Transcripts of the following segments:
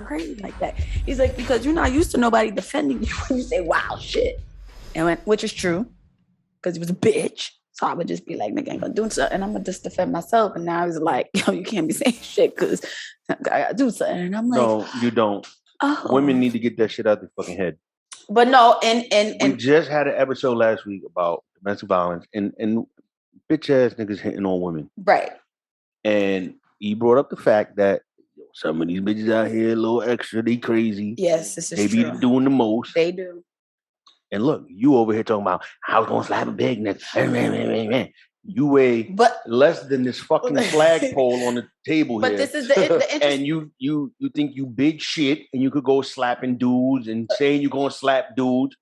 crazy like that? He's like, because you're not used to nobody defending you when you say wild shit. And which is true, because he was a bitch. So I would just be like, nigga ain't gonna do something. And I'm gonna just defend myself. And now he's like, yo, you can't be saying shit because I gotta do something. And I'm like, no, you don't. Oh. Women need to get that shit out their fucking head. But no, and we just had an episode last week about domestic violence and bitch ass niggas hitting on women. Right. And he brought up the fact that some of these bitches out here a little extra, they crazy. Yes, this is true. They be doing the most. They do. And look, you over here talking about I was gonna slap a big nigga. You weigh less than this fucking flagpole on the table but here. But this is the and you think you big shit and you could go slapping dudes and saying you're gonna slap dudes.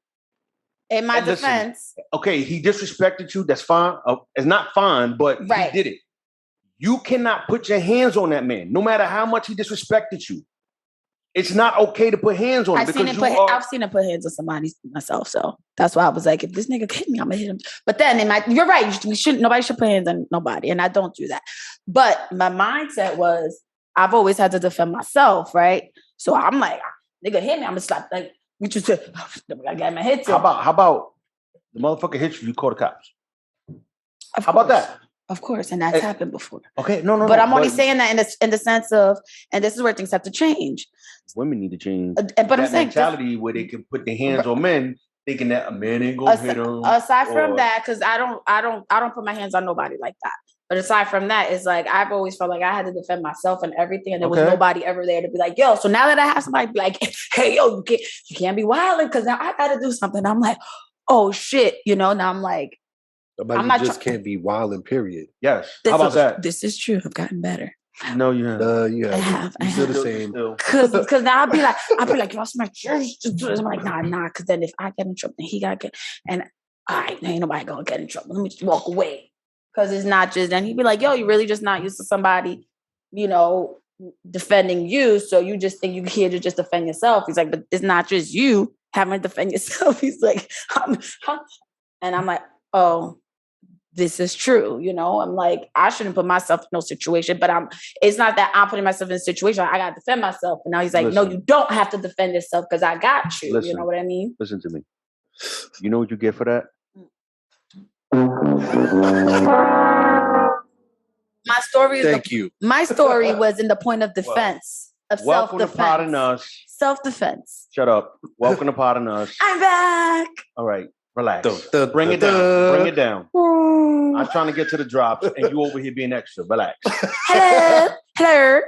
In my defense. Okay, he disrespected you, that's fine. It's not fine, but he did it. You cannot put your hands on that man, no matter how much he disrespected you. It's not okay to put hands on him. I've seen him put hands on somebody myself, so that's why I was like, if this nigga hit me, I'm gonna hit him. But then you're right. Nobody should put hands on nobody, and I don't do that. But my mindset was, I've always had to defend myself, right? So I'm like, nigga hit me, I'm gonna slap. Like we just said, I got my head. How about the motherfucker hit you? You call the cops. How about that? Of course, and that's happened before. Okay, no. But I'm only saying that in the sense of, and this is where things have to change. Women need to change. But that I'm saying mentality where they can put their hands on men, thinking that a man ain't gonna hit them. Aside from that, because I don't put my hands on nobody like that. But aside from that, it's like I've always felt like I had to defend myself and everything, and there was nobody ever there to be like, yo. So now that I have somebody be like, hey, yo, you can't be wilding because now I got to do something. I'm like, oh shit, now I'm like. Somebody just can't be wilding, period. Yes. How about that? This is true. I've gotten better. No, you haven't. You have. You're still the same. Because now I'll be like, yo, my church. I'm like, nah. Because then if I get in trouble, then he got to get. And ain't nobody going to get in trouble. Let me just walk away. Because it's not just, then he'd be like, yo, you're really just not used to somebody, defending you. So you just think you're here to just defend yourself. He's like, but it's not just you having to defend yourself. He's like, and I'm like, oh. This is true, I'm like, I shouldn't put myself in no situation, but it's not that I'm putting myself in a situation. I got to defend myself. And now he's like, no, you don't have to defend yourself because I got you. You know what I mean? Listen to me. You know what you get for that? My story was in the point of defense, of welcome self-defense. To Pot and Us. Self-defense. Shut up. Welcome to Pot and Us. I'm back. All right. Relax. Bring it down. Bring it down. I'm trying to get to the drops, and you over here being extra. Relax. Hello.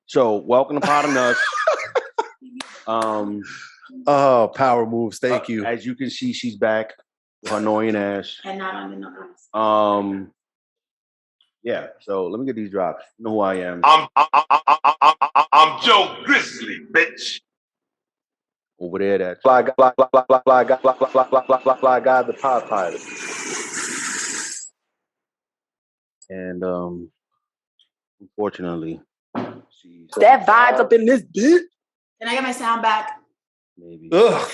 So, welcome to Pot and Us. Oh, power moves. Thank you. As you can see, she's back with her annoying ass. And not under no ass. Yeah. So let me get these drops. You know who I am. I'm Joe Grizzly, bitch. Over there, that fly guy, the pop pilot. And unfortunately, she's that vibes up in this bitch. Can I get my sound back? Maybe. Ugh.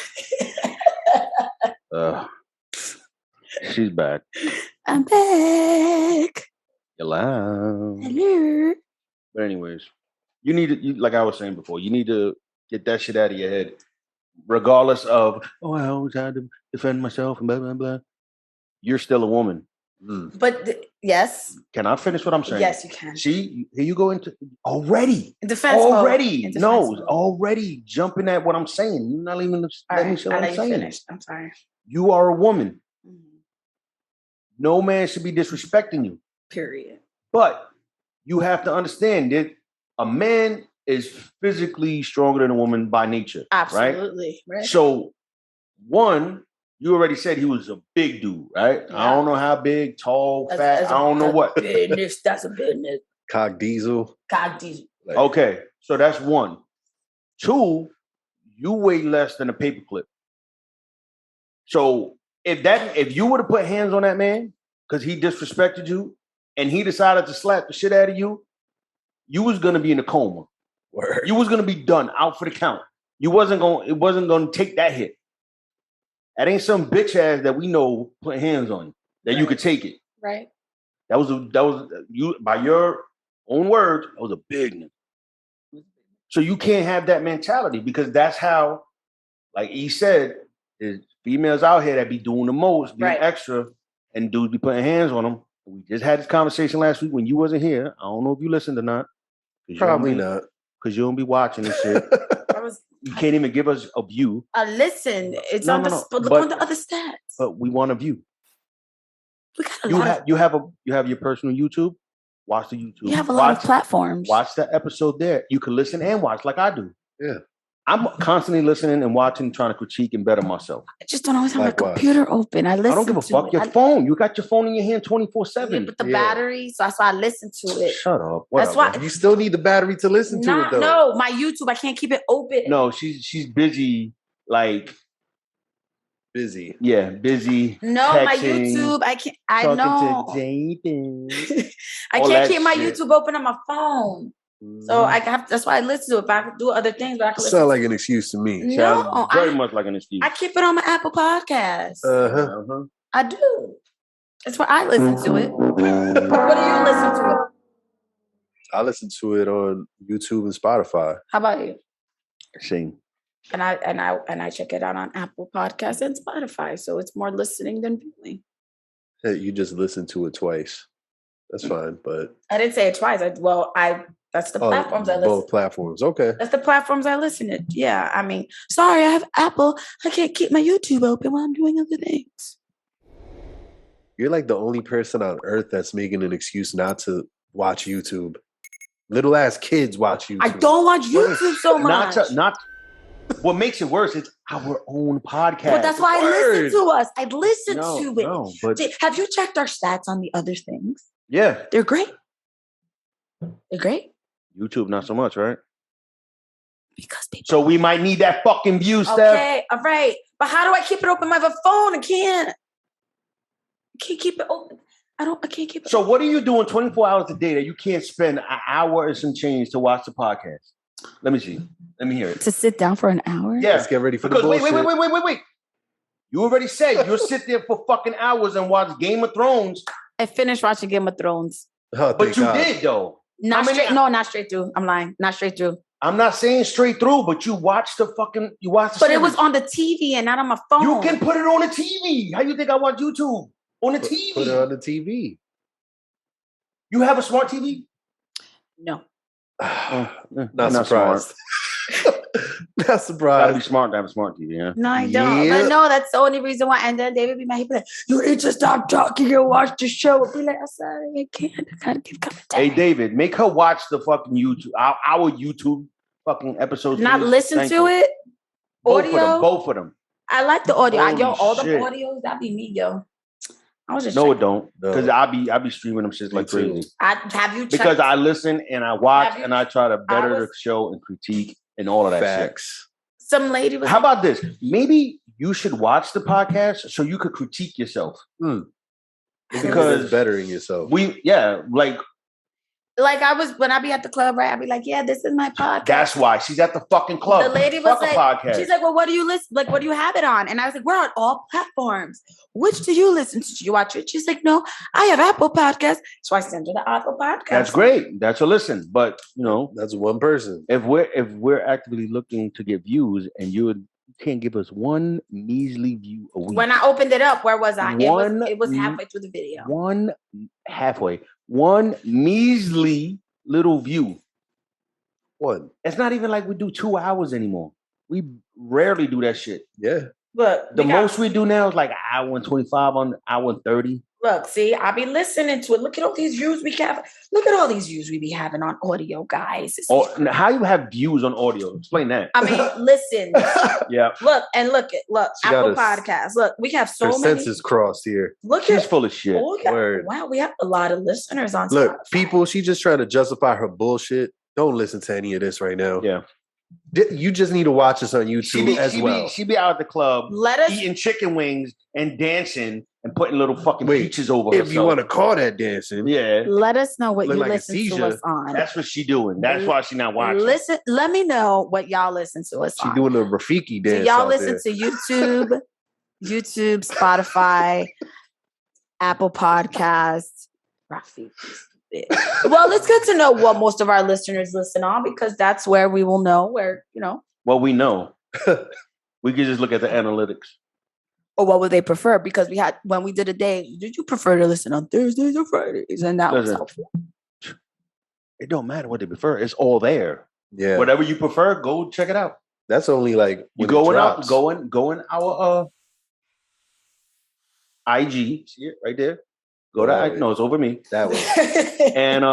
She's back. I'm back. Hello. Hello. But anyways, you need to, like I was saying before, you need to get that shit out of your head. Regardless of, I always had to defend myself and blah, blah, blah. You're still a woman. But yes. Can I finish what I'm saying? Yes, you can. See, here you go into already. Defense already. Already jumping at what I'm saying. You're not even letting me say what I'm saying. Finished. I'm sorry. You are a woman. Mm-hmm. No man should be disrespecting you. Period. But you have to understand that a man is physically stronger than a woman by nature. Absolutely. Right? So, one, you already said he was a big dude, right? Yeah. I don't know how big, tall, fat. I don't know what. Business. That's a business. Cog diesel. Okay, so that's one. Two, you weigh less than a paperclip. So if you would have put hands on that man because he disrespected you and he decided to slap the shit out of you, you was gonna be in a coma. Word. You was gonna be done out for the count. It wasn't gonna take that hit. That ain't some bitch ass that we know put hands on you that you could take it. Right. That was you by your own words. That was a big nigga. So you can't have that mentality because that's how, like he said, there's females out here that be doing the most, being extra, and dudes be putting hands on them. We just had this conversation last week when you wasn't here. I don't know if you listened or not. Probably not. Because you don't be watching this shit. You can't even give us a view. Listen, it's on the look on the other stats. But we want a view. We got you have your personal YouTube. Watch the YouTube. You have a lot of platforms. Watch the episode there. You can listen and watch like I do. Yeah. I'm constantly listening and watching, trying to critique and better myself. I just don't always have my computer open. I listen. I don't give a fuck. Your phone. You got your phone in your hand 24/7. But the battery, so that's why I listen to it. Shut up. That's why you still need the battery to listen to it though. No, my YouTube, I can't keep it open. No, she's busy. Like busy. Yeah, busy. No, texting, my YouTube, I can't. I know. I can't keep my YouTube open on my phone. So I have. That's why I listen to it. But I can do other things, but I can. Sound like an excuse to me. No, very much like an excuse. I keep it on my Apple Podcast. I do. That's why I listen to it. What do you listen to it? I listen to it on YouTube and Spotify. How about you? Same. And I check it out on Apple Podcasts and Spotify. So it's more listening than viewing. Hey, you just listened to it twice. That's fine, but I didn't say it twice. That's the platforms I listen. Both platforms, okay. That's the platforms I listen to. Yeah, I mean, sorry, I have Apple. I can't keep my YouTube open while I'm doing other things. You're like the only person on earth that's making an excuse not to watch YouTube. Little ass kids watch YouTube. I don't watch YouTube so much. Not. What makes it worse is our own podcast. But that's why I listen to us. I listen to it. No, but have you checked our stats on the other things? Yeah, they're great. They're great. YouTube, not so much, right? Because people. So we might need that fucking view, Steph. Okay, all right. But how do I keep it open? I have a phone. I can't keep it open. I can't keep it. So what are you doing 24 hours a day that you can't spend an hour and some change to watch the podcast? Let me see. Let me hear it. To sit down for an hour? Yeah. Let's get ready for the bullshit. Wait. You already said you'll sit there for fucking hours and watch Game of Thrones. I finished watching Game of Thrones. Oh, but you did though. Not straight through. I'm lying. Not straight through. I'm not saying straight through, but you watched the But series. it was on the TV and not on my phone. You can put it on the TV. How you think I watch YouTube? On the TV. Put it on the TV. You have a smart TV? No. Not surprised. Not surprised. Gotta be smart to have a smart TV, yeah? No, I don't. Yeah. But no, that's the only reason why. And then David be mad. He'd be like, you need to stop talking and watch the show. I'd be like, I'm sorry, I can't. I gotta give commentary. Hey, David, make her watch the fucking YouTube, our YouTube fucking episodes. Not listen to it? Audio? Both of them. I like the audio. All the shit. audios, that be me, yo. I was just No, checking. it don't. Because I be streaming them shit like crazy. Have you checked? Because I listen and I watch and I try to better the show and critique and all of that Facts. shit. Some lady was. How about this? Maybe you should watch the podcast so you could critique yourself. Because it's bettering yourself. Like I was when I be at the club, right? I'd be like, yeah, this is my podcast. That's why she's at the fucking club. The lady was like, podcast. She's like, well, what do you listen? Like, what do you have it on? And I was like, we're on all platforms. Which do you listen to? Do you watch it? She's like, no, I have Apple Podcasts. So I sent her the Apple Podcast. That's great. That's a listen. But that's one person. If we're actively looking to get views and you can't give us one measly view a week. When I opened it up, where was I? It was halfway through the video. One measly little view. One. It's not even like we do 2 hours anymore. We rarely do that shit. Yeah. Look, the most we do now is like an hour and 25 on hour and 30. Look, see, I be listening to it. Look at all these views we have. Look at all these views we be having on audio, guys. How you have views on audio? Explain that. I mean, listen. Yeah. Look. Apple Podcasts. Look, we have so many. Census crossed here. She's full of shit. Wow, we have a lot of listeners on. Look, Spotify. people, she just trying to justify her bullshit. Don't listen to any of this right now. Yeah. You just need to watch us on YouTube as well. She be out at the club eating chicken wings and dancing and putting little fucking peaches over herself. If you want to call that dancing. Yeah. Let us know what you listen to us on. That's what she doing. That's why she not watching. Let me know what y'all listen to us on. She doing the Rafiki dance. So y'all listen to YouTube, Spotify, Apple Podcasts, Rafiki. Well, it's good to know what most of our listeners listen on because that's where we will know where, Well, we know. We could just look at the analytics. Or what would they prefer? Because when we did a day, did you prefer to listen on Thursdays or Fridays? And that was helpful. It don't matter what they prefer. It's all there. Yeah. Whatever you prefer, go check it out. That's only like you go in our IG. See it right there? Go to no, it's over me. That way. And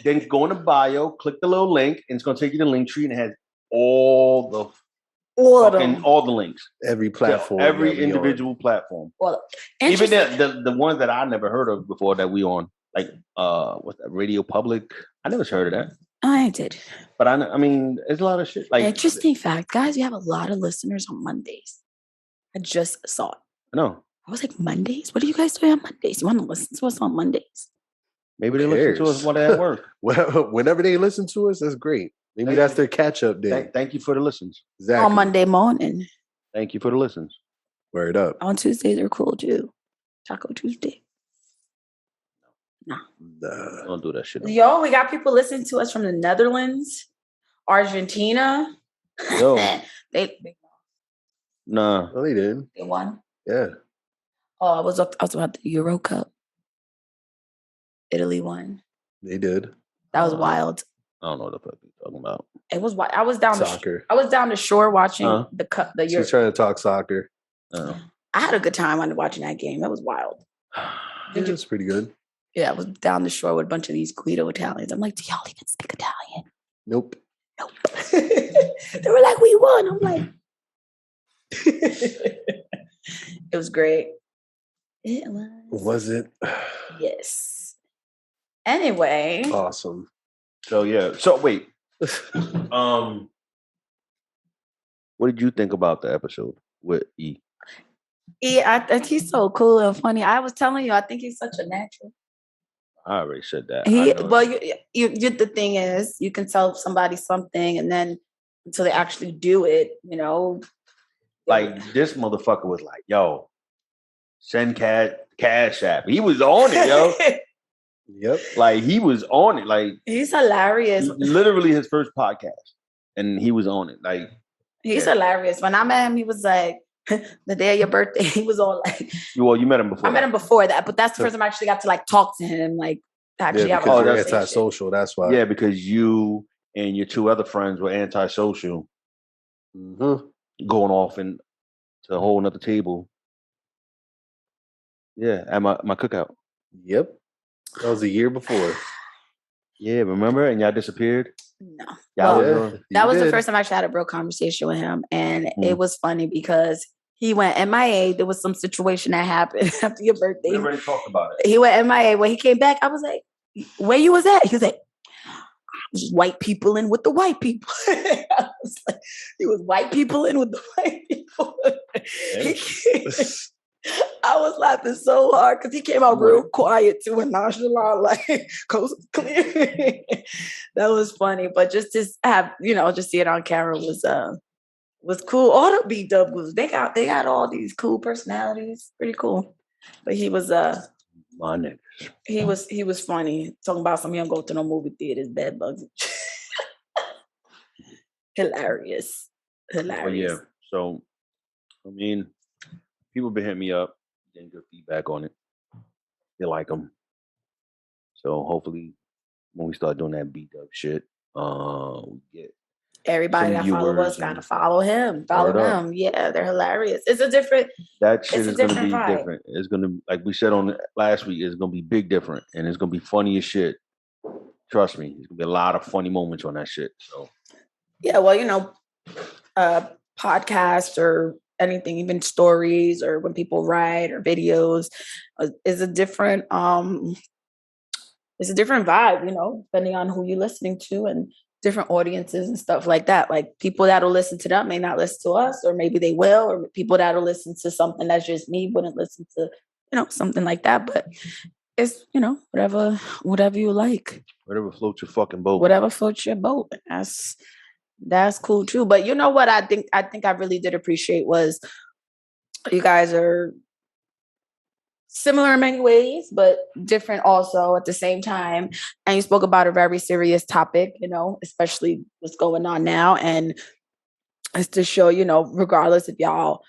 then go in the bio, click the little link, and it's gonna take you to the link tree and it has all the links. Every platform. Every individual platform. Well, even the ones that I never heard of before that we on. Like what's that? Radio Public. I never heard of that. I did. But I mean, there's a lot of shit. Like interesting fact, guys, we have a lot of listeners on Mondays. I just saw it. No. I was like, Mondays? What are you guys doing on Mondays? You want to listen to us on Mondays? Maybe they listen to us while they're at work. Whenever they listen to us, that's great. Maybe that's their catch-up day. Thank you for the listens. Exactly. On Monday morning. Thank you for the listens. Word up. On Tuesdays are cool too. Taco Tuesday. Nah. Don't do that shit. Yo, we got people listening to us from the Netherlands, Argentina. Yo. they Nah. No, they didn't. They won. Yeah. Oh, I was about the Euro Cup. Italy won. They did. That was wild. I don't know what the fuck you're talking about. It was wild. I was down soccer. I was down the shore watching the cup. The Euro. She's trying to talk soccer. Oh. I had a good time watching that game. That was wild. It was pretty good. Yeah, I was down the shore with a bunch of these Guido Italians. I'm like, do y'all even speak Italian? Nope. They were like, we won. I'm like, it was great. It was. Was it? Yes. Anyway. Awesome. So yeah. So wait. What did you think about the episode with E? Yeah, I think he's so cool and funny. I was telling you, I think he's such a natural. I already said that. You the thing is, you can tell somebody something, and then until they actually do it, Like this motherfucker was like, "Yo, send cash app." He was on it, yo. Yep. Like he was on it. Like he's hilarious. Literally his first podcast, and he was on it. Like he's hilarious. When I met him, he was like, the day of your birthday, he was all like, well, you met him before. I met him before that, but that's the first time I actually got to like talk to him, like actually have a conversation. conversation. Antisocial, that's why. Yeah, because you and your two other friends were antisocial, going off and to a whole nother table. Yeah, at my cookout. Yep, that was a year before. Yeah, remember? And y'all disappeared. No, That was the first time I actually had a real conversation with him, and it was funny because he went MIA. There was some situation that happened after your birthday. We already talked about it. He went MIA. When he came back, I was like, "Where you was at?" He was like, "Just white people in with the white people." I was like, he was white people in with the white people. I was laughing so hard because he came out real quiet too and nonchalant, like coast clear. That was funny, but just to have, just see it on camera was cool. All the B-Dub was they got all these cool personalities, pretty cool. But he was my niggas. He was funny talking about some. He don't go to no movie theaters, bed bugs. Hilarious. Well, yeah. So, I mean, people been hitting me up, getting good feedback on it. They like them. So hopefully, when we start doing that beat up shit, we get everybody that follow us gotta follow him. Follow him. Yeah, they're hilarious. It's a different. That shit is gonna be vibe. different. It's gonna, like we said on last week, it's gonna be big different, and it's gonna be funny as shit. Trust me, there's gonna be a lot of funny moments on that shit. So. Yeah, well, podcast or anything, even stories or when people write or videos is a different vibe, depending on who you're listening to and different audiences and stuff like that. Like people that'll listen to that may not listen to us, or maybe they will, or people that'll listen to something that's just me wouldn't listen to, something like that. But it's, whatever you like. Whatever floats your fucking boat. Whatever floats your boat. That's cool too. But you know what I think I really did appreciate was you guys are similar in many ways, but different also at the same time. And you spoke about a very serious topic, especially what's going on now. And it's to show, regardless if y'all,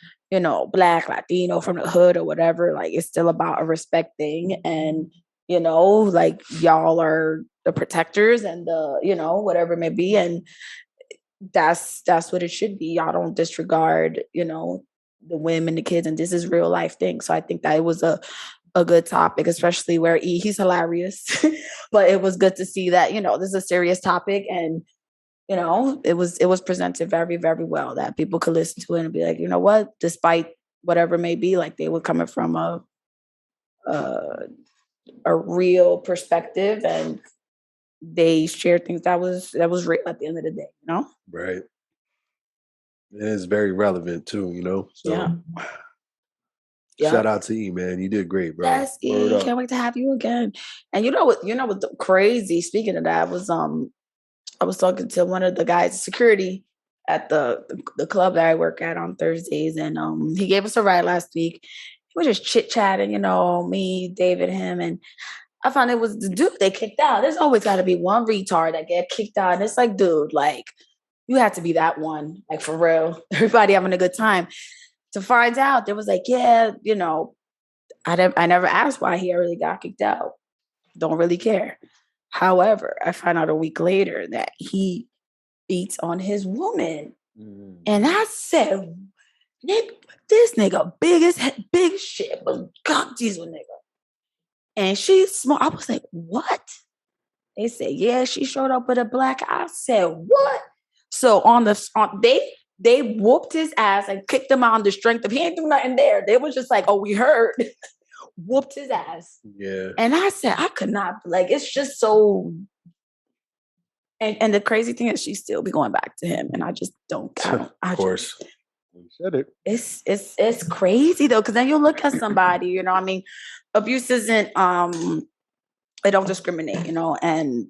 Black, Latino, from the hood or whatever, like it's still about a respect thing. And, like y'all are the protectors and the, whatever it may be. And that's what it should be. Y'all don't disregard, the women, the kids, and this is real life thing. So I think that it was a good topic, especially where he's hilarious. But it was good to see that, this is a serious topic, and it was presented very, very well, that people could listen to it and be like, you know what, despite whatever it may be, like they were coming from a real perspective, and they shared things that was real at the end of the day, Right. It is very relevant too, So yeah. Shout out to E, man. You did great, bro. Yes, E, can't wait to have you again. And you know what crazy, speaking of that, was I was talking to one of the guys, security at the club that I work at on Thursdays, and he gave us a ride last week. We were just chit-chatting, me, David, him, and I found it was the dude they kicked out. There's always got to be one retard that get kicked out. And it's like, dude, like, you had to be that one, like, for real. Everybody having a good time. To find out, there was like, yeah, I never asked why he really got kicked out. Don't really care. However, I found out a week later that he beats on his woman. And I said, this nigga big shit, but God diesel nigga. And she's small. I was like, what? They said, yeah, she showed up with a black eye. I said, what? So they whooped his ass and kicked him out on the strength of he ain't do nothing there. They was just like, oh, we heard. Whooped his ass. Yeah. And I said, I could not, like, it's just so. And the crazy thing is she still be going back to him. And I just don't. Of course. You said it. It's crazy though, because then you look at somebody, abuse isn't it don't discriminate, and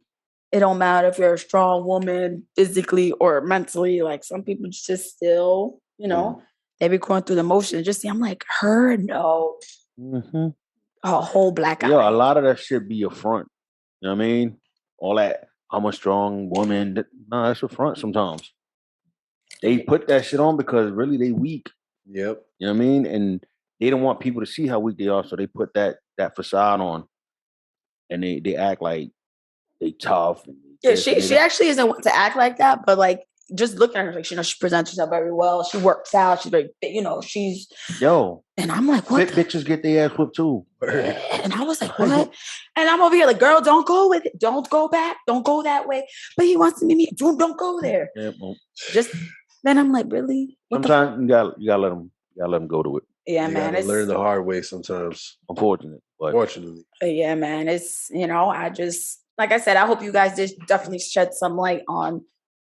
it don't matter if you're a strong woman physically or mentally. Like, some people just still, they be going through the motions. Just see, I'm like, her, no. Mm-hmm. A whole black eye. Yo, a lot of that shit be a front. You know what I mean? All that, I'm a strong woman. No, that's a front sometimes. They put that shit on because really they weak. Yep. You know what I mean? And they don't want people to see how weak they are, so they put that facade on, and they act like they tough. Yeah, she actually isn't one to act like that, but like, just looking at her, like, she presents herself very well. She works out. She's very fit, she's. Yo. And I'm like, what? Bitches get their ass whipped too. Yeah. And I was like, what? And I'm over here like, girl, don't go with it. Don't go back. Don't go that way. But he wants to meet me. Don't go there. Yeah, then I'm like, really? Sometimes you gotta let them go to it. Yeah, you man. It's learn the hard way sometimes. Unfortunate, but fortunately. Yeah, man. It's I just, like I said, I hope you guys just definitely shed some light on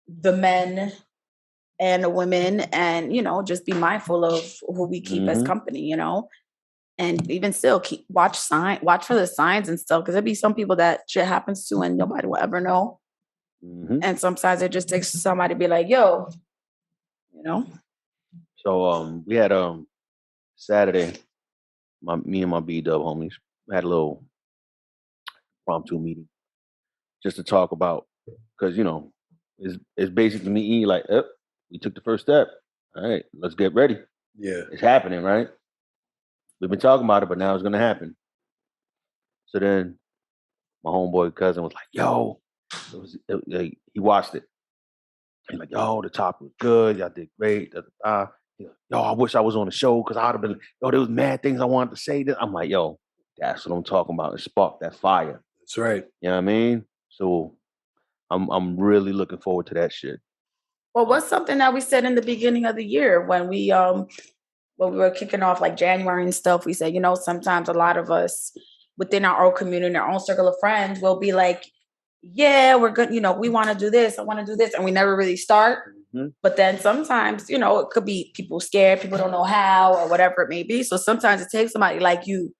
the men and the women, and just be mindful of who we keep as company, and even still watch for the signs and stuff, because there'd be some people that shit happens to and nobody will ever know. And sometimes it just takes somebody to be like, yo, So we had Saturday, me and my B-Dub homies had a little impromptu meeting just to talk about, because it's basically me like, we took the first step. All right, let's get ready. Yeah, it's happening, right? We've been talking about it, but now it's gonna happen. So then my homeboy cousin was like, yo, he watched it. He's like, yo, the topic was good. Y'all did great. Yo, I wish I was on the show, because I'd have been, there was mad things I wanted to say. I'm like, yo, that's what I'm talking about. It sparked that fire. That's right. You know what I mean? So I'm really looking forward to that shit. Well, what's something that we said in the beginning of the year when we were kicking off like January and stuff? We said, sometimes a lot of us within our own community, our own circle of friends, will be like, yeah, we're good. We want to do this. I want to do this. And we never really start. But then sometimes, it could be people scared. People don't know how or whatever it may be. So sometimes it takes somebody like you,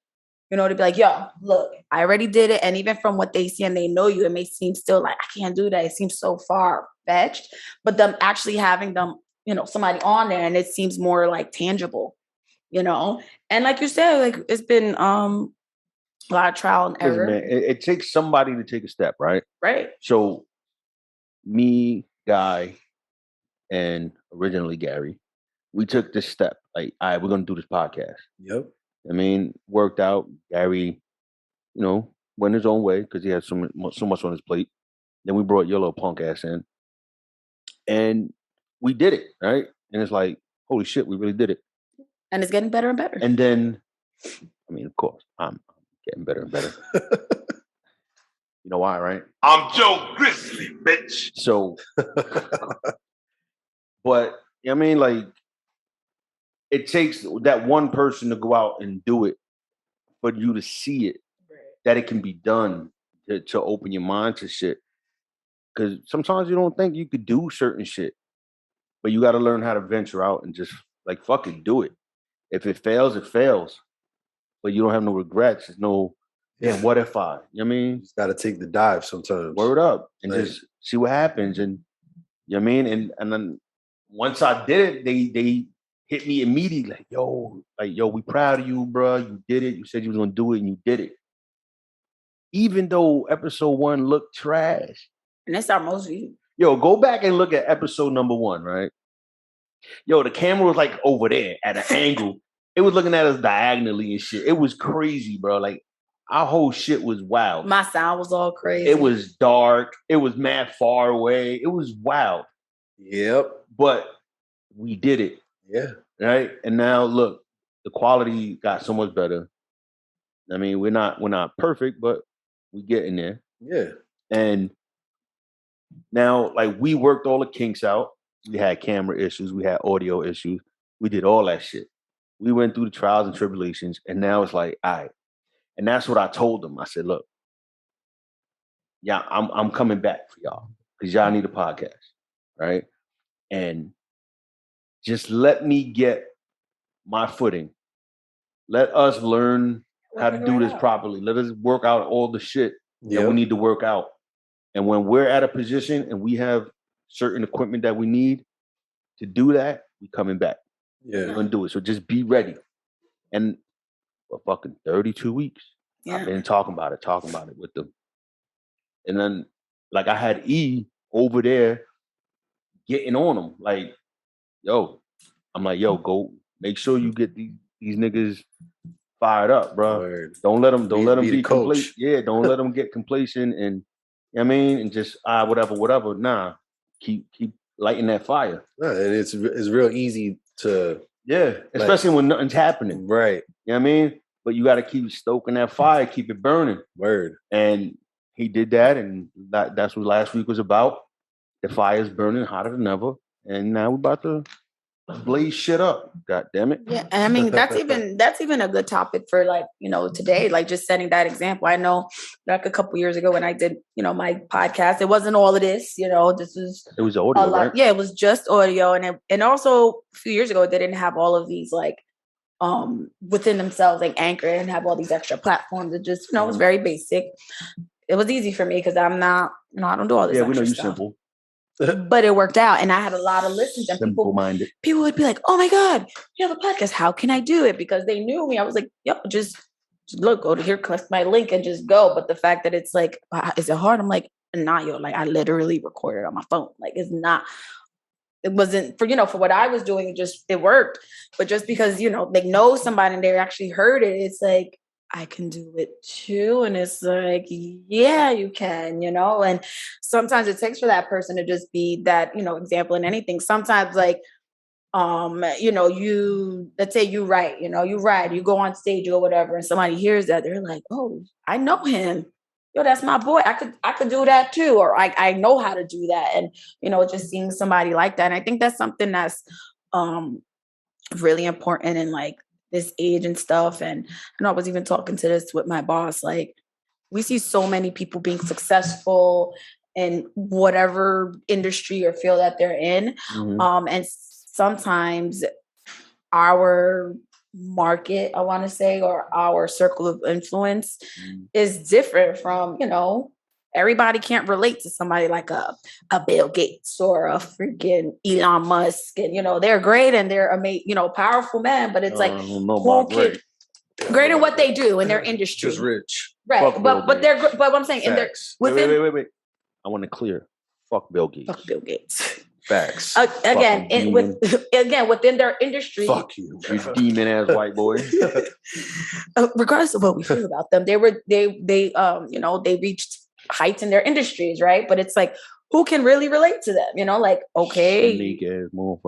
to be like, yo, look, I already did it. And even from what they see and they know you, it may seem still like, I can't do that. It seems so far-fetched. But them actually having them, somebody on there, and it seems more like tangible, you know? And like you said, like it's been a lot of trial and error. Listen, man, it takes somebody to take a step, right? Right. So me, Guy, and originally Gary, we took this step. Like, all right, we're gonna do this podcast. Yep. I mean, worked out. Gary, went his own way because he had so much on his plate. Then we brought your little punk ass in, and we did it, right? And it's like, holy shit, we really did it. And it's getting better and better. And then, I mean, of course, I'm getting better and better. You know why, right? I'm Joe Grizzly, bitch. So, but I mean, like, it takes that one person to go out and do it for you to see it, that it can be done, to open your mind to shit. Because sometimes you don't think you could do certain shit, but you got to learn how to venture out and just like fucking do it. If it fails, it fails. But you don't have no regrets. There's no, damn, what if I? You know what I mean? You just got to take the dive sometimes. Word up and Right. just see what happens. And you know what I mean? And then once I did it, they hit me immediately like, yo, we proud of you, bro. You did it. You said you was gonna do it and you did it. Even though episode 1 looked trash. And it's our most viewed. Yo, go back and look at episode number 1, right? Yo, the camera was like over there at an angle. It was looking at us diagonally and shit. It was crazy, bro. Like, our whole shit was wild. My sound was all crazy. It was dark. It was mad far away. It was wild. Yep. But we did it. Yeah. Right? And now look, the quality got so much better. I mean, we're not perfect, but we getting there. Yeah. And now, like, we worked all the kinks out. We had camera issues. We had audio issues. We did all that shit. We went through the trials and tribulations. And now it's like, all right. And that's what I told them. I said, look, yeah, I'm coming back for y'all because y'all need a podcast, right? And just let me get my footing. Let us learn how to do this properly. Let us work out all the shit that we need to work out. And when we're at a position and we have certain equipment that we need to do that, we coming back. Yeah. We're gonna do it. So just be ready. And for fucking 32 weeks, I've been talking about it with them. And then, like, I had E over there getting on them. Like, yo, I'm like, yo, go make sure you get these niggas fired up, bro. Word. Don't let them be coach. complacent. Yeah, don't let them get complacent and, you know what I mean, and just whatever. Nah, keep lighting that fire. No, and it's real easy to especially when nothing's happening. Right. You know what I mean? But you got to keep stoking that fire, keep it burning. Word. And he did that, and that's what last week was about. The fire's burning hotter than ever, and now we're about to blaze shit up. God damn it! Yeah, and I mean that's even a good topic for, like, today, like just setting that example. I know, like, a couple years ago when I did my podcast, it wasn't all of this. It was audio, right? Yeah, it was just audio, and also a few years ago they didn't have all of these like within themselves, like Anchor, and have all these extra platforms. It just it was very basic. It was easy for me because I'm not, I don't do all this. Yeah, we know you're stuff. simple. But it worked out, and I had a lot of listens, and people would be like, "Oh my God, you have a podcast? How can I do it?" Because they knew me. I was like, "Yep, just look, go to here, click my link, and just go." But the fact that it's like, is it hard? I'm like, nah, yo, like, I literally recorded on my phone. Like, it's not. It wasn't for what I was doing. It worked. But just because they know somebody and they actually heard it, it's like, I can do it too. And it's like, yeah, you can, and sometimes it takes for that person to just be that, example in anything. Sometimes, like, let's say you write, you go on stage or whatever, and somebody hears that, they're like, oh, I know him. Yo, that's my boy. I could do that too. Or I know how to do that. And, just seeing somebody like that. And I think that's something that's really important in, like, this age and stuff. And I know I was even talking to this with my boss. Like, we see so many people being successful in whatever industry or field that they're in. Mm-hmm. And sometimes our market, I want to say, or our circle of influence is different from, everybody can't relate to somebody like a Bill Gates or a freaking Elon Musk. And, they're great and they're amazing, powerful men, but it's like, who can, great in what they do in their industry. Just rich. Right. But what I'm saying, in their, within, wait. I want to clear. Fuck Bill Gates. Fuck Bill Gates. Facts. Again, within their industry. Fuck you. You demon ass white boy. Regardless of what we feel about them, they reached heights in their industries, right? But it's like, who can really relate to them? Like, okay.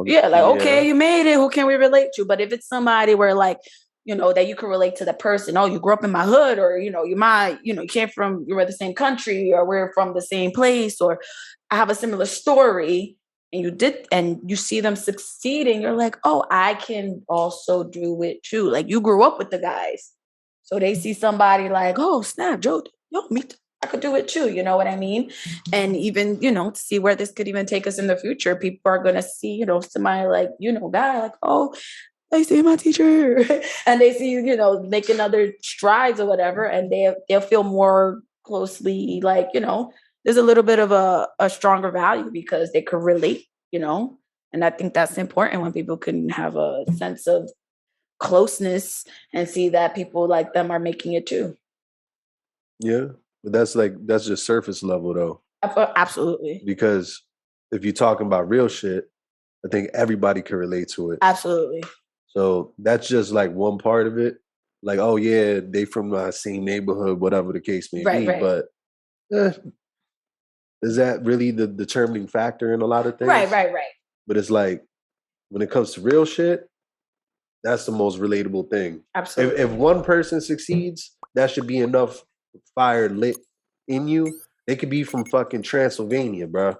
Yeah, like, okay, you made it. Who can we relate to? But if it's somebody where like, that you can relate to the person. Oh, you grew up in my hood, or, you were the same country, or we're from the same place, or I have a similar story, and you see them succeeding, you're like, oh, I can also do it too. Like, you grew up with the guys. So they see somebody like, oh, snap, Joe, me too. I could do it too. You know what I mean? And even, to see where this could even take us in the future, people are going to see, somebody like, guy, like, oh, I see my teacher, and they see, making other strides or whatever. And they'll feel more closely like, there's a little bit of a stronger value because they could relate, and I think that's important when people can have a sense of closeness and see that people like them are making it too. Yeah, but that's just surface level though. Absolutely. Because if you're talking about real shit, I think everybody can relate to it. Absolutely. So that's just like one part of it. Like, oh yeah, they from my same neighborhood, whatever the case may be. Right. But is that really the determining factor in a lot of things? Right. But it's like, when it comes to real shit, that's the most relatable thing. Absolutely. If one person succeeds, that should be enough fire lit in you. They could be from fucking Transylvania, bro.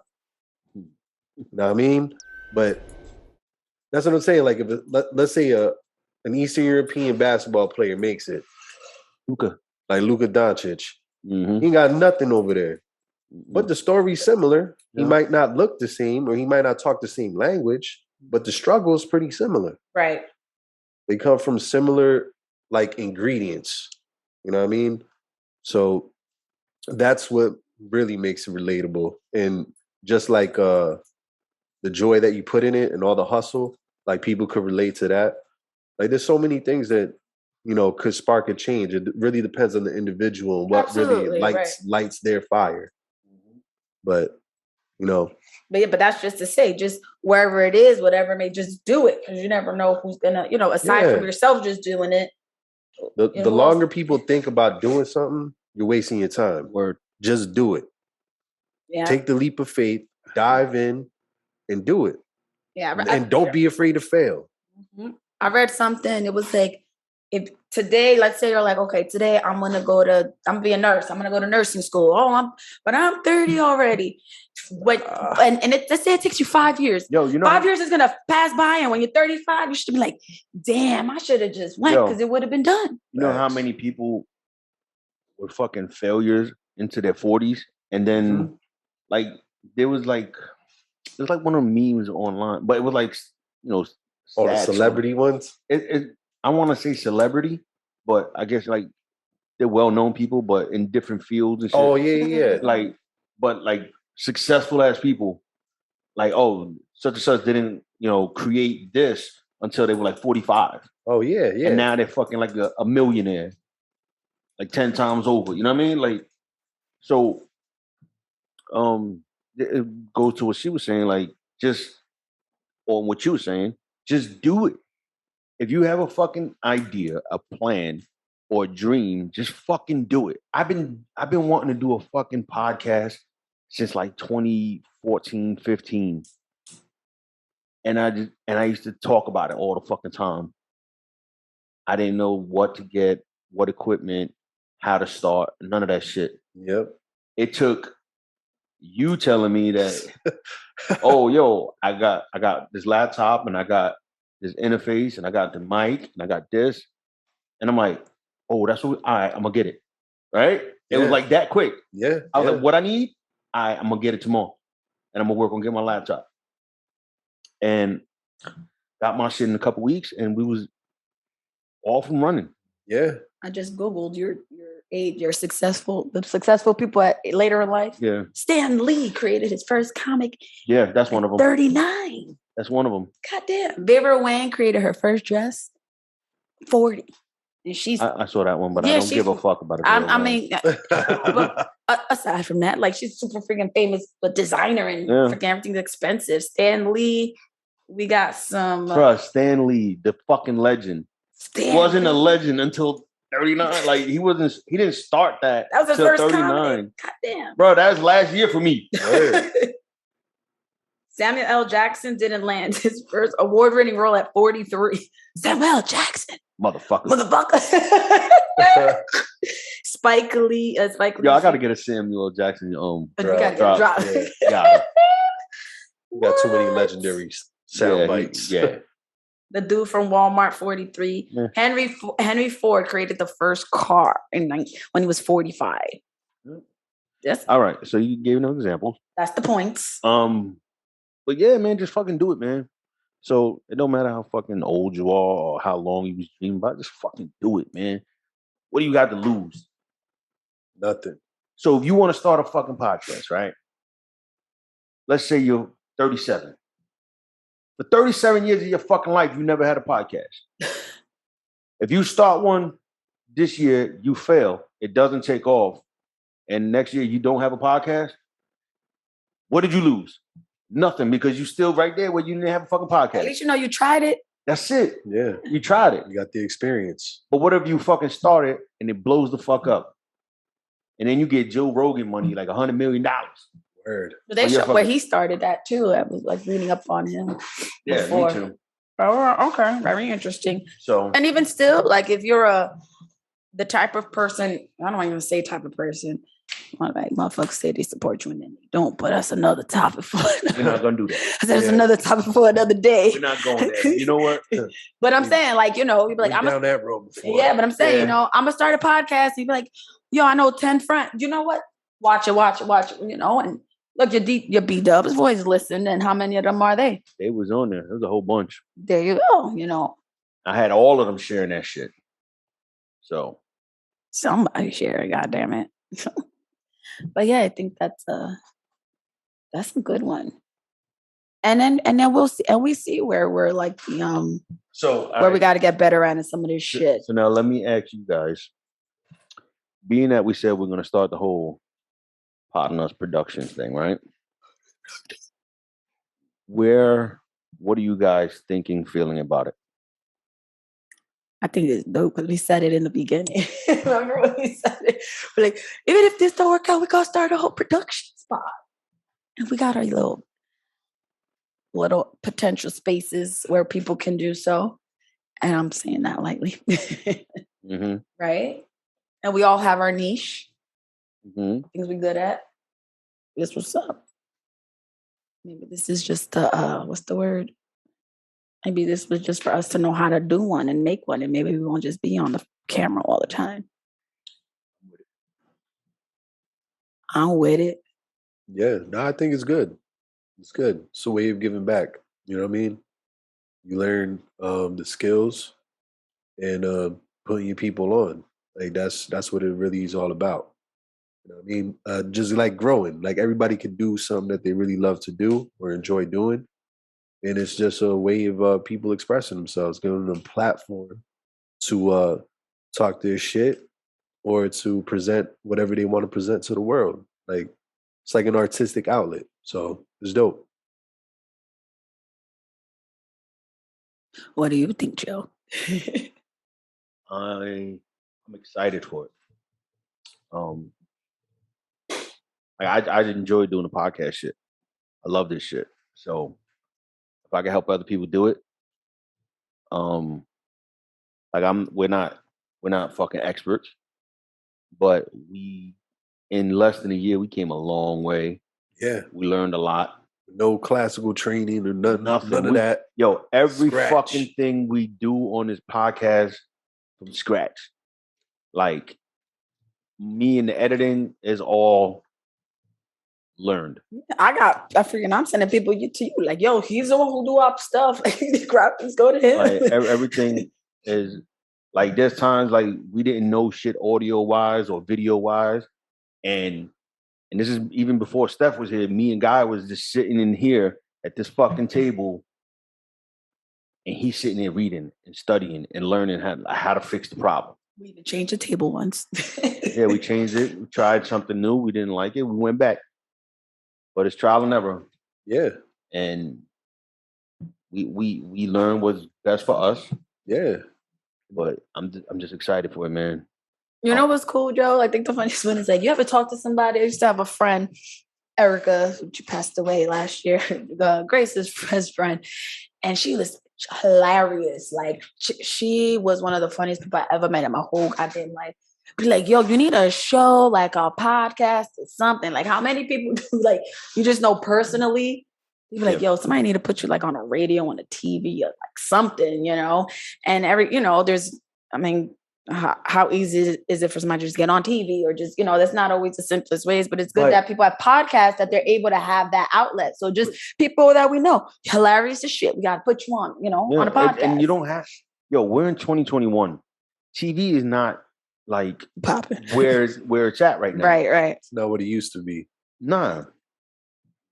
You know what I mean? But that's what I'm saying. Like, if let's say an Eastern European basketball player makes it, Luka Doncic, he ain't got nothing over there. But the story's similar. Yeah. He might not look the same, or he might not talk the same language, but the struggle is pretty similar. Right. They come from similar, like, ingredients. You know what I mean? So that's what really makes it relatable. And just like the joy that you put in it and all the hustle, like, people could relate to that. Like, there's so many things that, could spark a change. It really depends on the individual and what really lights their fire. But, But that's just to say, just wherever it is, whatever may, just do it. Because you never know who's going to, aside from yourself just doing it. The longer people think about doing something, you're wasting your time. Or just do it. Yeah. Take the leap of faith, dive in, and do it. Yeah. And don't be afraid to fail. Mm-hmm. I read something. It was like, if today, let's say you're like, okay, today I'm going to be a nurse. I'm going to go to nursing school. But I'm 30 already. Let's say it takes you 5 years. 5 years is going to pass by. And when you're 35, you should be like, damn, I should have just went because it would have been done. You know how many people were fucking failures into their 40s? And then there was one of the memes online, but it was like, all the celebrity ones? I want to say celebrity, but I guess like they're well-known people, but in different fields and shit. Oh, yeah. But successful as people, like, oh, such and such didn't, create this until they were like 45. Oh, yeah. And now they're fucking like a millionaire, like 10 times over. You know what I mean? Like, so, it goes to what she was saying, like, or what you were saying, just do it. If you have a fucking idea, a plan, or a dream, just fucking do it. I've been wanting to do a fucking podcast since like 2014, 15. And I used to talk about it all the fucking time. I didn't know what to get, what equipment, how to start, none of that shit. Yep. It took you telling me that, oh, yo, I got this laptop and I got this interface and I got the mic and I got this. And I'm like, oh, that's what, all right, I'm gonna get it. Right? It was like that quick. Yeah. I was like, what I need, I'm gonna get it tomorrow. And I'm gonna work on getting my laptop. And got my shit in a couple weeks and we was off and running. Yeah. I just Googled your age, the successful people later in life. Yeah. Stan Lee created his first comic. Yeah, that's one of them. 39. That's one of them. Goddamn. Vivian Wayne created her first dress. 40. And she's I saw that one, but I don't give a fuck about it. I mean, but aside from that, like she's super freaking famous, but designer and freaking everything's expensive. Stan Lee, we got some. Trust Stan Lee, the fucking legend. Wasn't a legend until 39. Like he didn't start that. That was his first 39. Goddamn. Bro, that was last year for me. Samuel L. Jackson didn't land his first award-winning role at 43. Samuel L. Jackson. Motherfucker. Spike Lee. Yo, I gotta get a Samuel L. Jackson drop. Yeah. We got too many legendary sound bites. Yeah. The dude from Walmart, 43. Yeah. Henry Ford created the first car when he was 45. Yes. All right. So you gave no example. That's the points. But yeah, man, just fucking do it, man. So it don't matter how fucking old you are or how long you was dreaming about, just fucking do it, man. What do you got to lose? Nothing. So if you want to start a fucking podcast, right? Let's say you're 37. For 37 years of your fucking life, you never had a podcast. If you start one this year, you fail. It doesn't take off. And next year you don't have a podcast. What did you lose? Nothing, because you're still right there where you didn't have a fucking podcast. At least you know you tried it. That's it. Yeah. You tried it. You got the experience. But what if you fucking started and it blows the fuck up? And then you get Joe Rogan money, like $100 million. Word. But they show where he started that too. I was like reading up on him. Yeah, before. me too. Oh, okay. Very interesting. So, and even still, like if you're the type of person, I don't even say type of person. Like motherfuckers say they support you and then they don't, but that's another topic for we're not gonna do that. That's another topic for another day. We're not going there. You know what? But I'm saying, like, you know, you'd be like, I'm down that road before. Yeah, but I'm saying, you know, I'm gonna start a podcast. You'd be like, yo, I know 10 friends. You know what? Watch it, you know, and look, your B-Dubs boys listen, and how many of them are they? They was on there. There was a whole bunch. There you go, you know. I had all of them sharing that shit. So somebody sharing, goddamn it. But yeah, I think that's a good one. And then we'll see, and we see where we're like the where we got to get better at some of this shit. So now let me ask you guys, being that we said we're gonna start the whole Partners Productions thing, right? What are you guys feeling about it? I think it's dope because we said it in the beginning. Remember when we said it? We're like, even if this don't work out, we gotta start a whole production spot. And we got our little potential spaces where people can do so. And I'm saying that lightly. Mm-hmm. Right? And we all have our niche. Mm-hmm. Things we're good at. This what's up. Maybe this is just what's the word? Maybe this was just for us to know how to do one and make one, and maybe we won't just be on the camera all the time. I'm with it. Yeah, no, I think it's good. It's good. It's a way of giving back. You know what I mean? You learn the skills and putting your people on. Like that's what it really is all about. You know what I mean? Just like growing. Like everybody can do something that they really love to do or enjoy doing. And it's just a way of people expressing themselves, giving them a platform to talk their shit or to present whatever they want to present to the world. Like it's like an artistic outlet. So it's dope. What do you think, Joe? I'm excited for it. I enjoy doing the podcast shit. I love this shit. So if I can help other people do it, we're not fucking experts, but in less than a year we came a long way. Yeah, we learned a lot. No classical training or none of that. Yo, every fucking thing we do on this podcast from scratch. Like me and the editing is all learned. I'm sending people to you. Like, yo, he's the one who do our stuff. Like the graphics go to him. Like, everything is Like there's times like we didn't know shit audio wise or video wise, and this is even before Steph was here. Me and Guy was just sitting in here at this fucking table, and he's sitting there reading and studying and learning how to fix the problem. We even changed the table once. Yeah, we changed it. We tried something new. We didn't like it. We went back. But it's trial and error. Yeah. And we learned what's best for us. Yeah. But I'm just excited for it, man. You know what's cool, Joe? I think the funniest one is like, you ever talk to somebody? I used to have a friend, Erica, who passed away last year, Grace's best friend, and she was hilarious. Like, she was one of the funniest people I ever met in my whole goddamn life. Be like, yo, you need a show, like a podcast or something. Like, how many people do, like, you just know personally? You'd be like, yo, somebody need to put you like on a radio, on a TV, or like something, you know? And there's, I mean, how easy is it for somebody to just get on TV or just, that's not always the simplest ways, but it's good that people have podcasts that they're able to have that outlet. So just people that we know, hilarious as shit. We got to put you on, on a podcast. And you don't have, we're in 2021. TV is not like popping where it's at right now. Right. It's not what it used to be. Nah.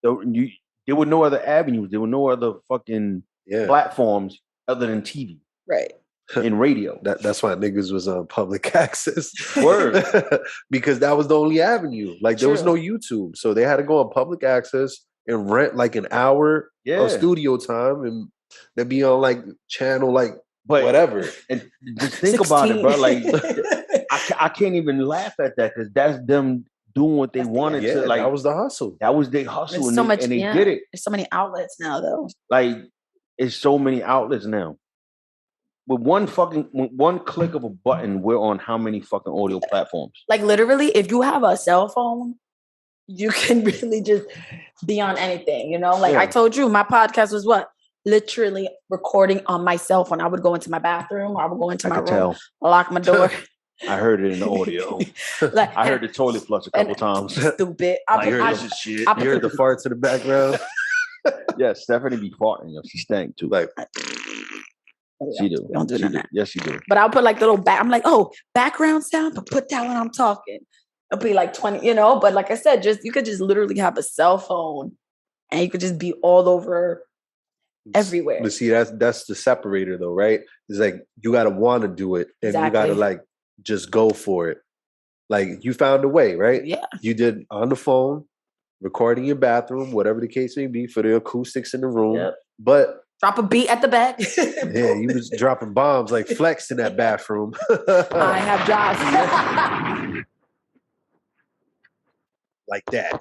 There were no other avenues. There were no other fucking platforms other than TV. Right. In radio. That's why niggas was on public access. Word. Because that was the only avenue. Like there was no YouTube. So they had to go on public access and rent like an hour of studio time and they'd be on like channel whatever. And just think 16. About it, bro. Like I can't even laugh at that because that's them doing what they wanted to. Like that was the hustle. That was their hustle. And they did it. There's so many outlets now though. Like it's so many outlets now. With one click of a button, we're on how many fucking audio platforms? Like literally, if you have a cell phone, you can really just be on anything, Like I told you, my podcast was what? Literally recording on my cell phone. I would go into my bathroom, or I would go into my room, lock my door. I heard it in the audio. I heard the toilet flush a couple times. Stupid. I heard this shit. You heard the farts in the background? Yeah, Stephanie be farting. She stank too. Like she do. Don't do that. Yes, she do. But I'll put like little I'm like, background sound, but put that when I'm talking. It'll be like 20, But like I said, you could just literally have a cell phone, and you could just be all over everywhere. But see, that's the separator though, right? It's like you gotta want to do it, and you gotta like just go for it. Like you found a way, right? Yeah. You did on the phone, recording your bathroom, whatever the case may be, for the acoustics in the room. Yep. But drop a beat at the back. Yeah, you was dropping bombs like Flex in that bathroom. I have jobs. Like that.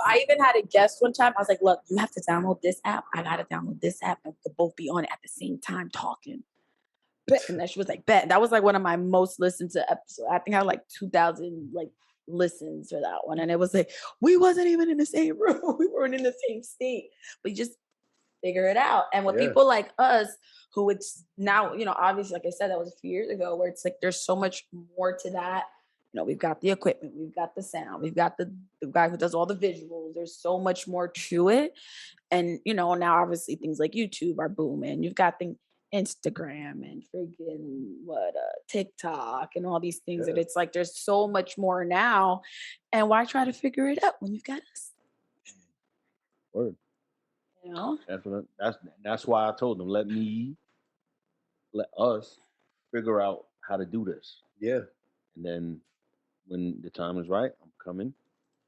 I even had a guest one time. I was like, look, you have to download this app. I got to download this app. And we could both be on it at the same time talking. And then she was like, bet. That was like one of my most listened to episodes. I think I had like 2,000 listens for that one. And it was like, we wasn't even in the same room. We weren't in the same state. We just figure it out. And with people like us, who it's now, obviously, like I said, that was a few years ago, where it's like there's so much more to that. We've got the equipment, we've got the sound, we've got the guy who does all the visuals. There's so much more to it. And, now obviously things like YouTube are booming. You've got things, Instagram and friggin' TikTok and all these things that it's like there's so much more now. And why try to figure it out when you've got us? Word. That's why I told them, let us figure out how to do this. Yeah. And then when the time is right, I'm coming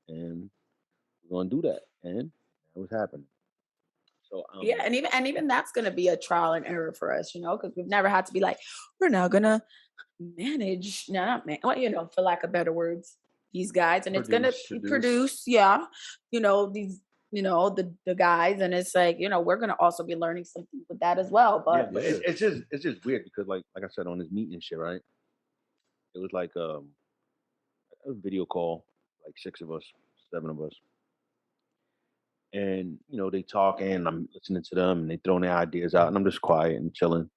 and we're gonna do that. And that was happening. So and even that's gonna be a trial and error for us, because we've never had to be like, we're now gonna manage, for lack of better words, these guys, and it's gonna produce, these, the guys, and it's like, we're gonna also be learning something with that as well. But it's just weird because like I said on this meeting shit, right? It was like a video call, like 6 of us, 7 of us. And, they talking and I'm listening to them and they throwing their ideas out and I'm just quiet and chilling.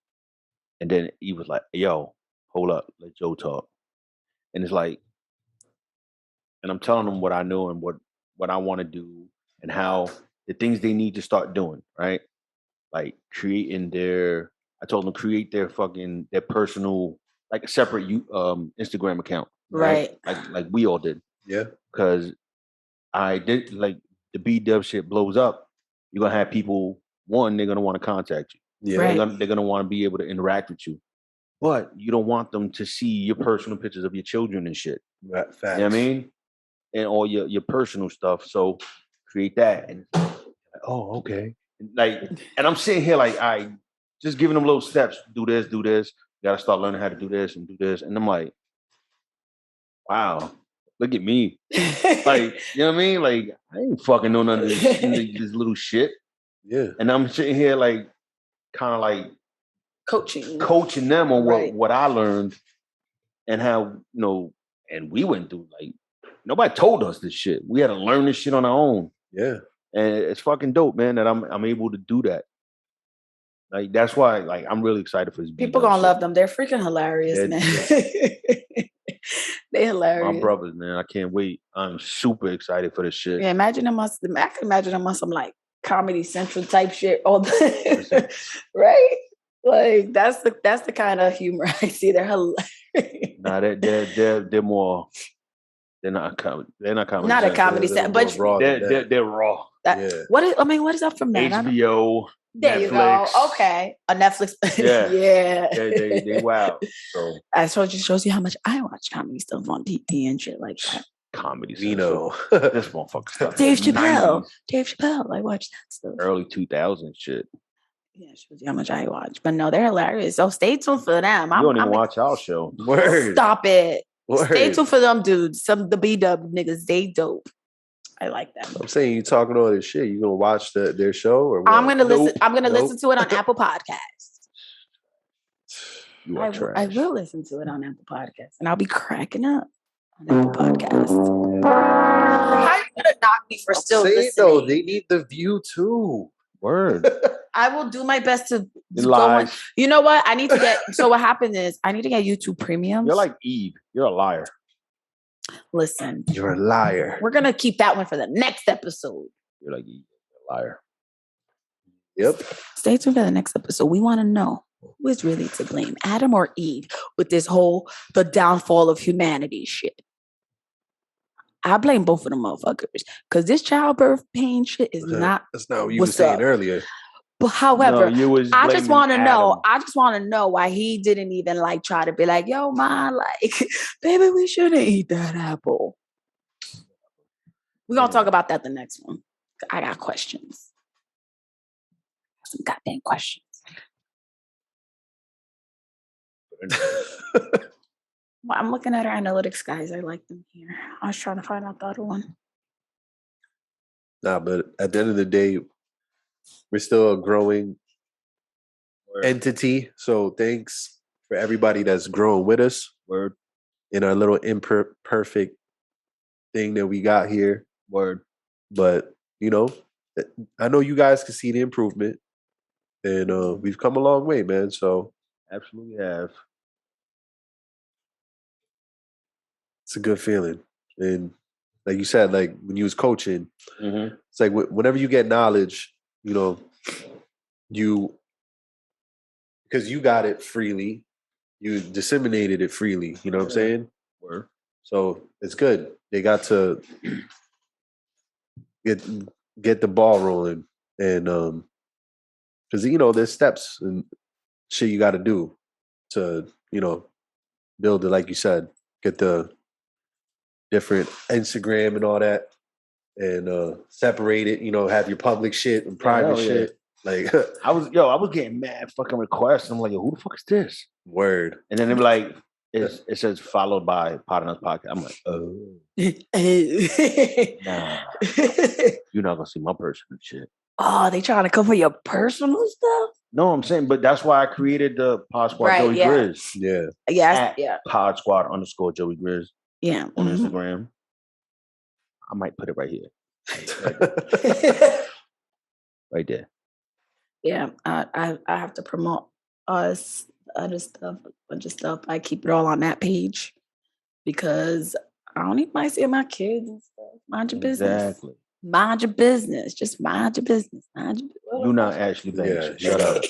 And then he was like, yo, hold up, let Joe talk. And it's like, and I'm telling them what I know and what I want to do and how the things they need to start doing, right? Like creating their I told them to create their personal, like a separate Instagram account. Right. Like we all did. Yeah. Because I did, like, the B-dub shit blows up. You're going to have people, one, they're going to want to contact you. Yeah. Right. They're going to want to be able to interact with you. But you don't want them to see your personal pictures of your children and shit. Facts. You know what I mean? And all your personal stuff. So create that. And oh, okay. Like, and I'm sitting here like, I just giving them little steps. Do this. You got to start learning how to do this and do this. And I'm like, wow, look at me. Like, you know what I mean? Like, I ain't fucking know none of this little shit. Yeah. And I'm sitting here like, kind of like coaching them on what I learned and how, and we went through, like, nobody told us this shit. We had to learn this shit on our own. Yeah. And it's fucking dope, man, that I'm able to do that. Like, that's why, like, I'm really excited for this. People gonna love them. They're freaking hilarious, man. They're hilarious. My brothers, man. I can't wait. I'm super excited for this shit. Yeah, I can imagine them on some like Comedy Central type shit all the right? Like that's the kind of humor I see. They're hilarious. Nah, they're more. They're not comedy. They're not comedy. Not a comedy set, but they're raw. What is up from that? HBO. There Netflix. you go. Okay, a Netflix. Yeah. They wild. So I just shows you how much I watch comedy stuff on TV and shit like that. Comedy. Vino. This motherfucker stuff. Dave Chappelle. I watch that stuff. Early 2000s shit. Yeah, shows you how much I watch. But no, they're hilarious. So stay tuned for them. You don't even watch our show. Word. Stop it. Word. Stay tuned for them dudes. The B-dub niggas, they dope. I like them. I'm saying you talking all this shit. You gonna watch their show or what? I'm gonna listen. I'm gonna listen to it on Apple Podcasts. You are trash. I will listen to it on Apple Podcasts, and I'll be cracking up on Apple Podcasts. How you gonna knock me for still listening? Though, they need the view too. Word. I will do my best to go on. You know what? I need to get. So what happened is I need to get YouTube Premium. You're like Eve. You're a liar. Listen, you're a liar. We're gonna keep that one for the next episode. You're like Eve. You're a liar. Yep. Stay tuned for the next episode. We want to know who is really to blame, Adam or Eve, with this whole the downfall of humanity shit. I blame both of them motherfuckers because this childbirth pain shit is not. That's not what you were saying earlier. But however, I just want to know. Adam. I just want to know why he didn't even like try to be like, "Yo, ma, like, baby, we shouldn't eat that apple." We're gonna talk about that the next one. I got questions. Some goddamn questions. Well, I'm looking at our analytics, guys. I like them here. I was trying to find out the other one. Nah, but at the end of the day, we're still a growing entity. So thanks for everybody that's growing with us. Word. In our little imperfect thing that we got here. Word. But, I know you guys can see the improvement. And we've come a long way, man. So absolutely have. It's a good feeling. And like you said, like when you was coaching, it's like whenever you get knowledge, because you got it freely, you disseminated it freely. You know what I'm saying? Word. So it's good. They got to get the ball rolling, and because there's steps and shit you got to do to build it, like you said, get the different Instagram and all that, and separate it. Have your public shit and private shit. Like I was getting mad fucking requests. I'm like, yo, who the fuck is this? Word. And then they were like, it says followed by Partners Podcast. I'm like, oh, nah, you're not gonna see my personal shit. Oh, they trying to come for your personal stuff? No, I'm saying, but that's why I created the Pod Squad Joey Grizz. Yeah. Pod Squad _ Joey Grizz. Yeah. On Instagram. I might put it right here. Right there. Yeah. I have to promote us, other stuff, a bunch of stuff. I keep it all on that page because I don't need my see my kids and stuff. Mind your business. Exactly. Mind your business. Just mind your business. Do not actually think. Yeah, shut up.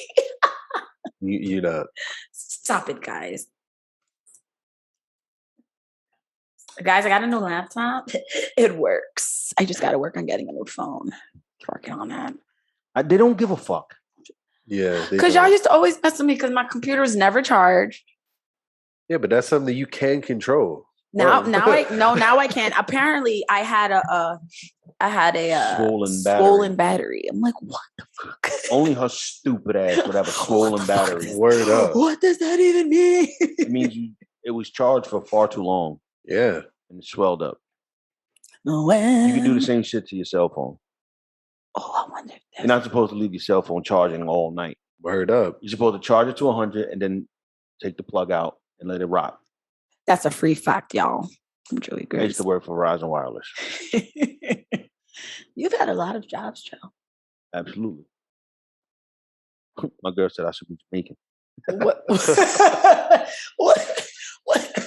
You're not. Stop it, guys. Guys, I got a new laptop. It works. I just got to work on getting a new phone. Working on that. They don't give a fuck. Yeah. Because y'all used to always mess with me because my computer was never charged. Yeah, but that's something that you can control. Now I can't. Apparently, I had a swollen battery. I'm like, what the fuck? Only her stupid ass would have a swollen battery. Word up. What does that even mean? It means it was charged for far too long. Yeah. And it swelled up. When? You can do the same shit to your cell phone. Oh, I wonder. You're not supposed to leave your cell phone charging all night. Word up. You're supposed to charge it to 100 and then take the plug out and let it rock. That's a free fact, y'all. I'm Joey I Grace. used to work for Verizon Wireless. You've had a lot of jobs, Joe. Absolutely. My girl said I should be Jamaican. What? What?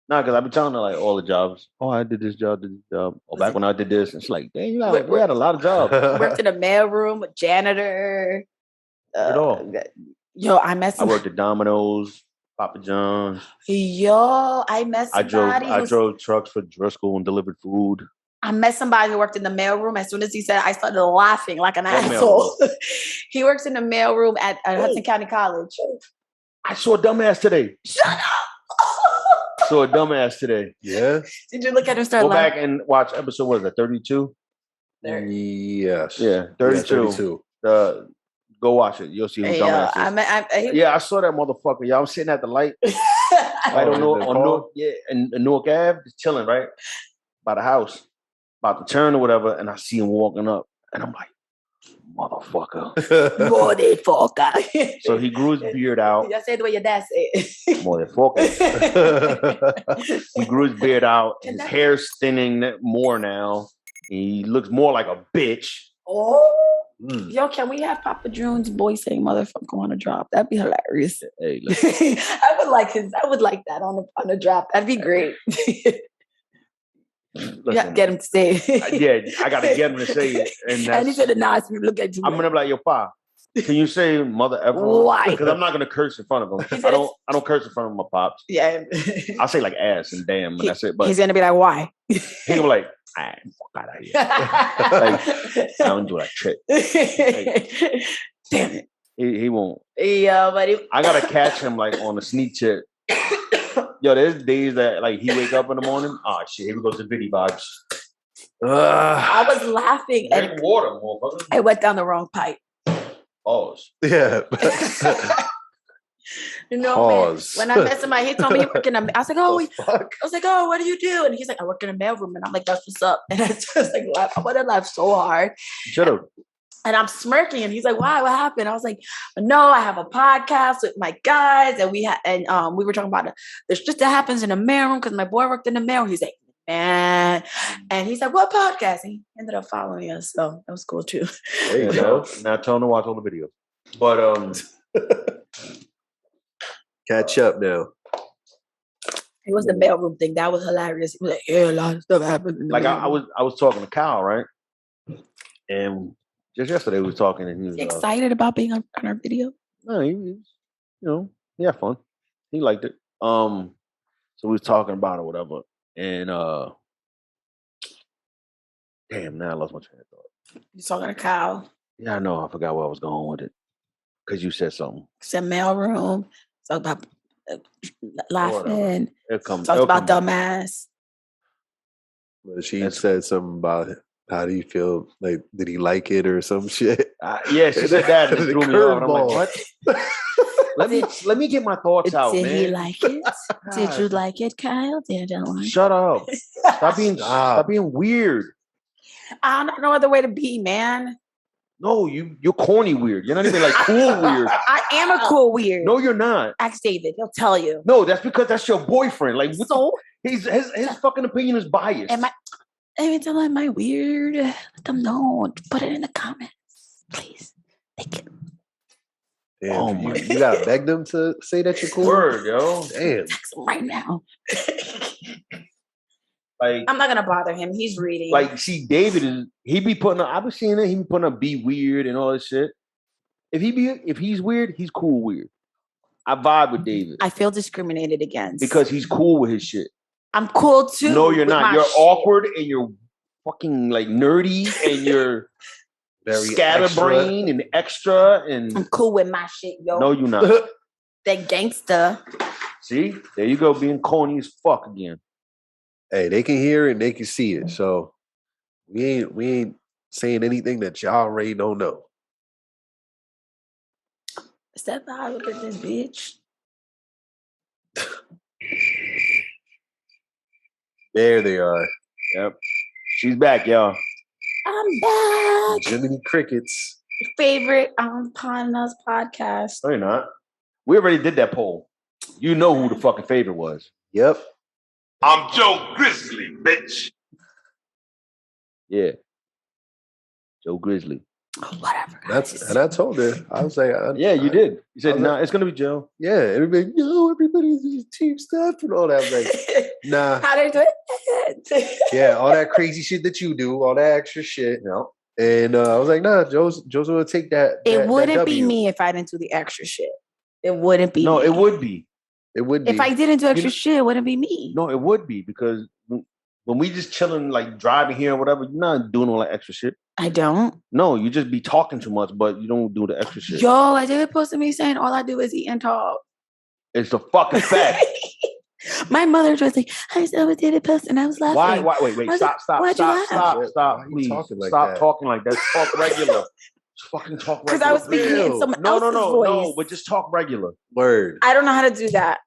No, because I've been telling her like all the jobs. Oh, I did this job, Or back when I did this, it's like, damn, we had a lot of jobs. Worked in a mailroom, a janitor. It all. Yo, I met I somebody. worked at Domino's, Papa John's. Yo, I met somebody. I drove trucks for Driscoll and delivered food. I met somebody who worked in the mailroom. As soon as he said, I started laughing like an asshole. He works in the mailroom at Hudson County College. I saw a dumbass today. Shut up. Saw a dumbass today. Yeah. Did you look at him start Go laughing? back and watch episode, what is that, 32? Yes. Yeah, 32. Go watch it. You'll see who dumbass is. I saw that motherfucker. Y'all, I'm sitting at the light. I don't know. And Newark Ave, just chilling, right? By the house. About to turn or whatever. And I see him walking up. And I'm like, motherfucker. Motherfucker. So he grew his beard out. You say it the way your dad said it. Motherfucker. He grew his beard out. His hair's thinning more now. He looks more like a bitch. Oh. Yo, can we have Papa June's boy saying motherfucker on a drop? That'd be hilarious. Hey, I would like that on a drop. That'd be great. Listen, get him to say it. I gotta get him to say it. And he said it nice. Look at you. I'm gonna be like, yo, Pa, can you say mother ever? Why? Because I'm not gonna curse in front of him. I don't curse in front of my pops. Yeah. I'll say like ass and damn, and that's it. But he's gonna be like, why? He's gonna be like, fuck out of here. Like, I don't do that shit. Like, damn it. He won't. Yeah, but I gotta catch him like on a sneak tip. Yo, there's days that like he wake up in the morning. Oh shit, here we go to Biddy vibes. I was laughing and water, motherfucker. I went down the wrong pipe. Pause. Yeah. You know, man, when I met somebody, he told me he worked in a. I was like, oh, what do you do? And he's like, I work in a mailroom, and I'm like, that's what's up. And I just like, I want to laugh so hard. Shut up. And I'm smirking, and he's like, "Why? What happened?" I was like, "No, I have a podcast with my guys, and we were talking about there's just that happens in the mailroom because my boy worked in the mail." He's like, "Man," and he's like, "What podcast?" And he ended up following us, so that was cool too. There you go. Now tell him to watch all the videos. But catch up now. It was the mailroom thing that was hilarious. He was like, "Yeah, a lot of stuff happened." Like I was talking to Kyle, right, and. Just yesterday we was talking and he was excited about being on our video. No, he had fun. He liked it. So we was talking about it, whatever. And damn, now I lost my train of thought. You talking to Kyle? Yeah, I know. I forgot where I was going with it. Because you said something. Said mailroom. Talk about laughing. Talked about dumbass. But she said something about it. How do you feel? Like, did he like it or some shit? Yeah, she said that and it threw me off. And I'm like, what? let me get my thoughts out, man. Did he like it? Did you like it, Kyle? Did you like it? Shut up. Stop being weird. I don't know no other way to be, man. No, you're corny weird. You're not even like cool weird. I am a cool weird. No, you're not. Ask David. He'll tell you. No, that's because that's your boyfriend. Like, so his fucking opinion is biased. Let me tell them, am I weird? Let them know. Put it in the comments, please. Thank you. Damn, you gotta beg them to say that you're cool. Word, yo. Damn. Text him right now. Like, I'm not gonna bother him. He's reading. Like, see, David I've been seeing it. He be putting up be weird and all this shit. If he's weird, he's cool weird. I vibe with David. I feel discriminated against because he's cool with his shit. I'm cool too. No, you're not. You're awkward and you're fucking like nerdy and you're very scatterbrain and extra. And I'm cool with my shit, yo. No, you're not. That gangster. See, there you go, being corny as fuck again. Hey, they can hear it and they can see it. So we ain't saying anything that y'all already don't know. Step out, look at this bitch. There they are. Yep. She's back, y'all. I'm back. Jiminy Crickets. Your favorite Partners podcast. No, you're not. We already did that poll. You know who the fucking favorite was. Yep. I'm Joe Grizzly, bitch. Yeah. Joe Grizzly. Oh, whatever. And I told her. I was like, yeah, you did. You said, nah, it's gonna be Joe. Yeah, everybody's team stuff and all that. I was like, nah. How they do it? Yeah, all that crazy shit that you do, all that extra shit. You know? And I was like, nah, Joe's gonna take that. It wouldn't that be me if I didn't do the extra shit. It wouldn't be. No, me. it would be. It would be. If I didn't do extra shit, it wouldn't be me. No, it would be because when we just chilling, like driving here or whatever, you're not doing all that extra shit. I don't. No, you just be talking too much, but you don't do the extra shit. Yo, I did post to me saying all I do is eat and talk. It's the fucking fact. My mother was like, I still did it post, and I was laughing. Why? Wait. Stop, please. Stop talking like that. Talk regular. Fucking talk regular. Because I was speaking in someone else's voice. No, but just talk regular. Word. I don't know how to do that.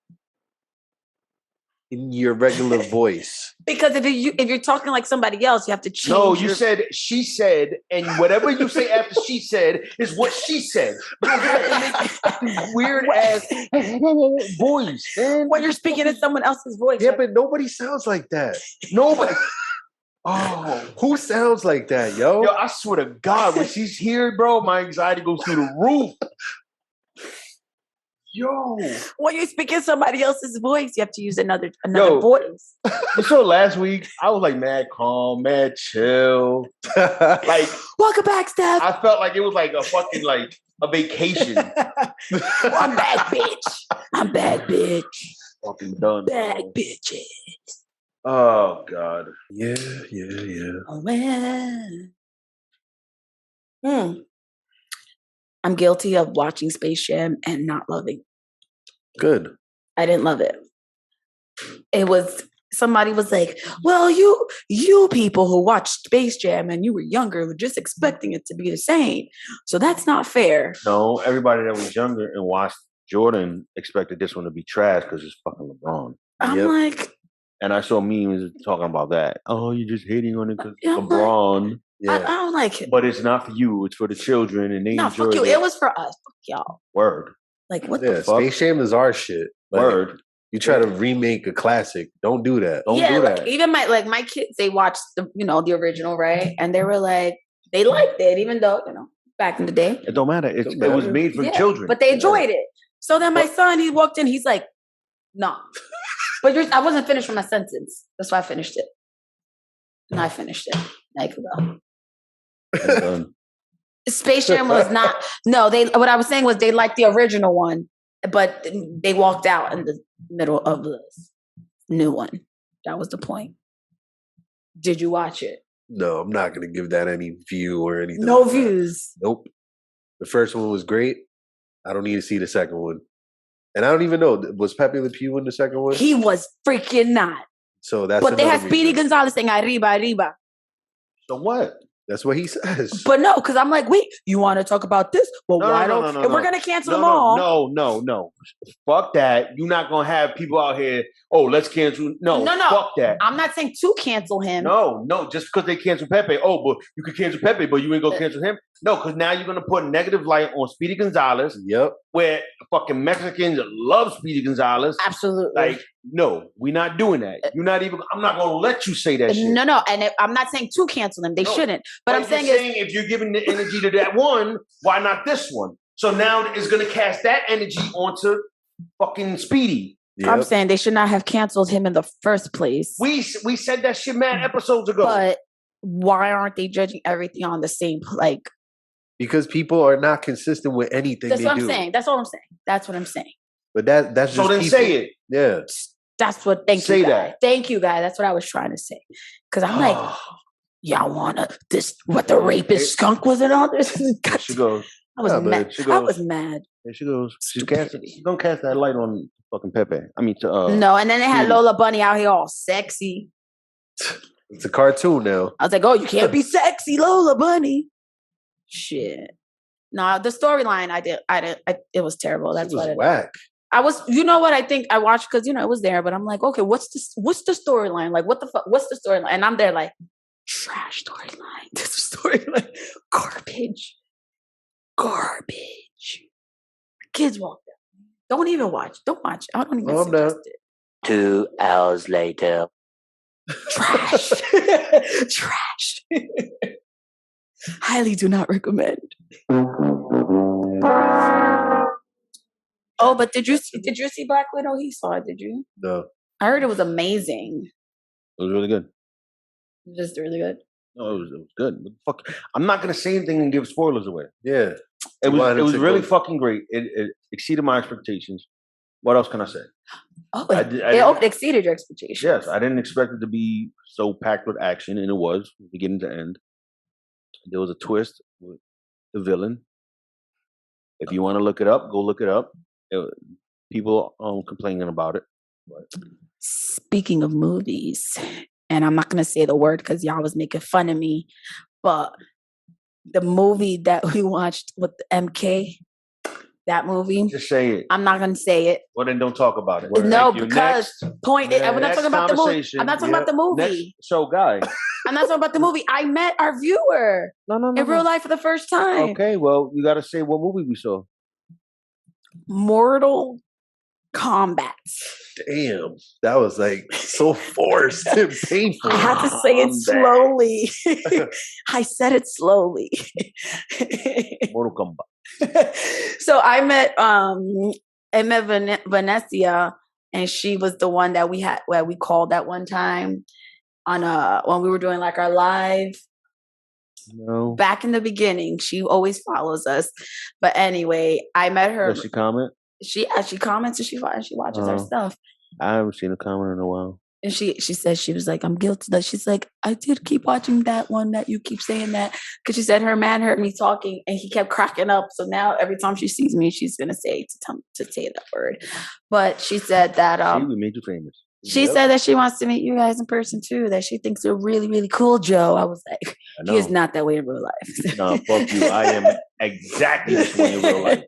In your regular voice. Because if you're talking like somebody else, you have to change. No, you said she said, and whatever you say after she said is what she said. You don't have to make weird ass voice, man. When you're speaking in someone else's voice. Yeah, but nobody sounds like that. Nobody. Oh, who sounds like that, yo? Yo, I swear to God, when she's here, bro, my anxiety goes through the roof. Yo, when you're speaking somebody else's voice, you have to use another voice. So last week I was like mad calm, mad chill. Like, welcome back, Steph. I felt like it was like a fucking like a vacation. I'm back, bitch. I'm back, bitch. Fucking done. Back, bitches. Oh God. Yeah. Oh man. I'm guilty of watching Space Jam and not loving. Good. I didn't love it. It was somebody was like, "Well, you people who watched Space Jam and you were younger were just expecting it to be the same. So that's not fair." No, everybody that was younger and watched Jordan expected this one to be trash because it's fucking LeBron. I'm like, and I saw memes talking about that. Oh, you're just hating on it because LeBron. I don't like it. But it's not for you. It's for the children, and they enjoy fuck you. it. It was for us. Fuck y'all. Word. Like, what the fuck? Space Jam is our shit. Word. You try to remake a classic. Don't do that. Don't do that. Even my kids, they watched the original, right? And they were like, they liked it, even though, back in the day. It don't matter. It was made for children. But they enjoyed it. So then my son, he walked in, he's like, no. But I wasn't finished with my sentence. That's why I finished it. And I finished it. Like, Space Jam was not. No, what I was saying was they liked the original one, but they walked out in the middle of the new one. That was the point. Did you watch it? No, I'm not going to give that any view or anything. No views. Nope. The first one was great. I don't need to see the second one. And I don't even know, was Pepe Le Pew in the second one? He was freaking not. So that's. But they had Speedy Gonzalez saying "Arriba, arriba." So what? That's what he says. But no, because I'm like, wait, you want to talk about this? Well, why don't? If we're gonna cancel them all. No. Fuck that. You're not gonna have people out here. Oh, let's cancel. No. Fuck that. I'm not saying to cancel him. No. Just because they cancel Pepe. Oh, but you could cancel Pepe, but you ain't gonna cancel him. No, because now you're gonna put negative light on Speedy Gonzalez. Yep. Where fucking Mexicans love Speedy Gonzalez. Absolutely. Like, no, we're not doing that. You're not even. I'm not gonna let you say that shit. No. And I'm not saying to cancel them. They shouldn't. But I'm saying if you're giving the energy to that one, why not this one? So now it's gonna cast that energy onto fucking Speedy. Yep. I'm saying they should not have canceled him in the first place. We said that shit mad episodes ago. But why aren't they judging everything on the same Because people are not consistent with anything That's they what do. I'm saying. That's all I'm saying. That's what I'm saying. But that's So just then people. say it. Yeah. That's what. Thank Say you, guy. that. Thank you, guy. That's what I was trying to say. Because I'm like, y'all wanna this? What the rapist skunk was and all this? There she goes. I was mad. She I goes. was mad. There she goes. She's Stupidity. gonna cast that light on fucking Pepe. I mean, No, and then they had Sweetie. Lola Bunny out here all sexy. It's a cartoon now. I was like, oh, you can't be sexy, Lola Bunny. Shit. No, the storyline it was terrible. That's what it whack. I was, you know what I think I watched because it was there, but I'm like, okay, what's the storyline? Like, what the fuck? What's the storyline? And I'm there like, trash storyline. This storyline, garbage. Kids walk down. Don't even watch. Don't watch. I don't even suggest it. 2 hours later. Trash. Trash. Highly do not recommend. Oh, but did you see Black Widow? He saw it, did you? No. I heard it was amazing. it was really good. Just really good. No, it was good. What the fuck. I'm not gonna say anything and give spoilers away. Yeah. It was really go. fucking great. It exceeded my expectations. What else can I say? Oh, it exceeded your expectations. Yes, I didn't expect it to be so packed with action, and it was from beginning to end. There was a twist with the villain. If you want to look it up, go look it up. People complaining about it. But. Speaking of movies, and I'm not going to say the word because y'all was making fun of me, but the movie that we watched with MK, that movie. Just say it. I'm not going to say it. Well, then don't talk about it. No, because I'm not talking about the movie. I'm not talking about the movie. Next show, guy. I'm not talking about the movie. I met our viewer in real life for the first time. Okay, well, you got to say what movie we saw. Mortal Kombat. Damn, that was like so forced and painful. I had to say it slowly. I said it slowly. Mortal Kombat. So I met Vanessa, and she was the one that we called that one time on when we were doing like our live. No. Back in the beginning, she always follows us. But anyway, I met her. Does she comment? She comments and she watches our stuff. I haven't seen a comment in a while. And she said, she was like, I'm guilty. She's like, I did keep watching that one that you keep saying that. Because she said her man heard me talking and he kept cracking up. So now every time she sees me, she's going to say that word. But she said that. We made you famous. She said that she wants to meet you guys in person too, that she thinks you're really, really cool, Joe. I was like, he is not that way in real life. No, fuck you. I am exactly this way in real life.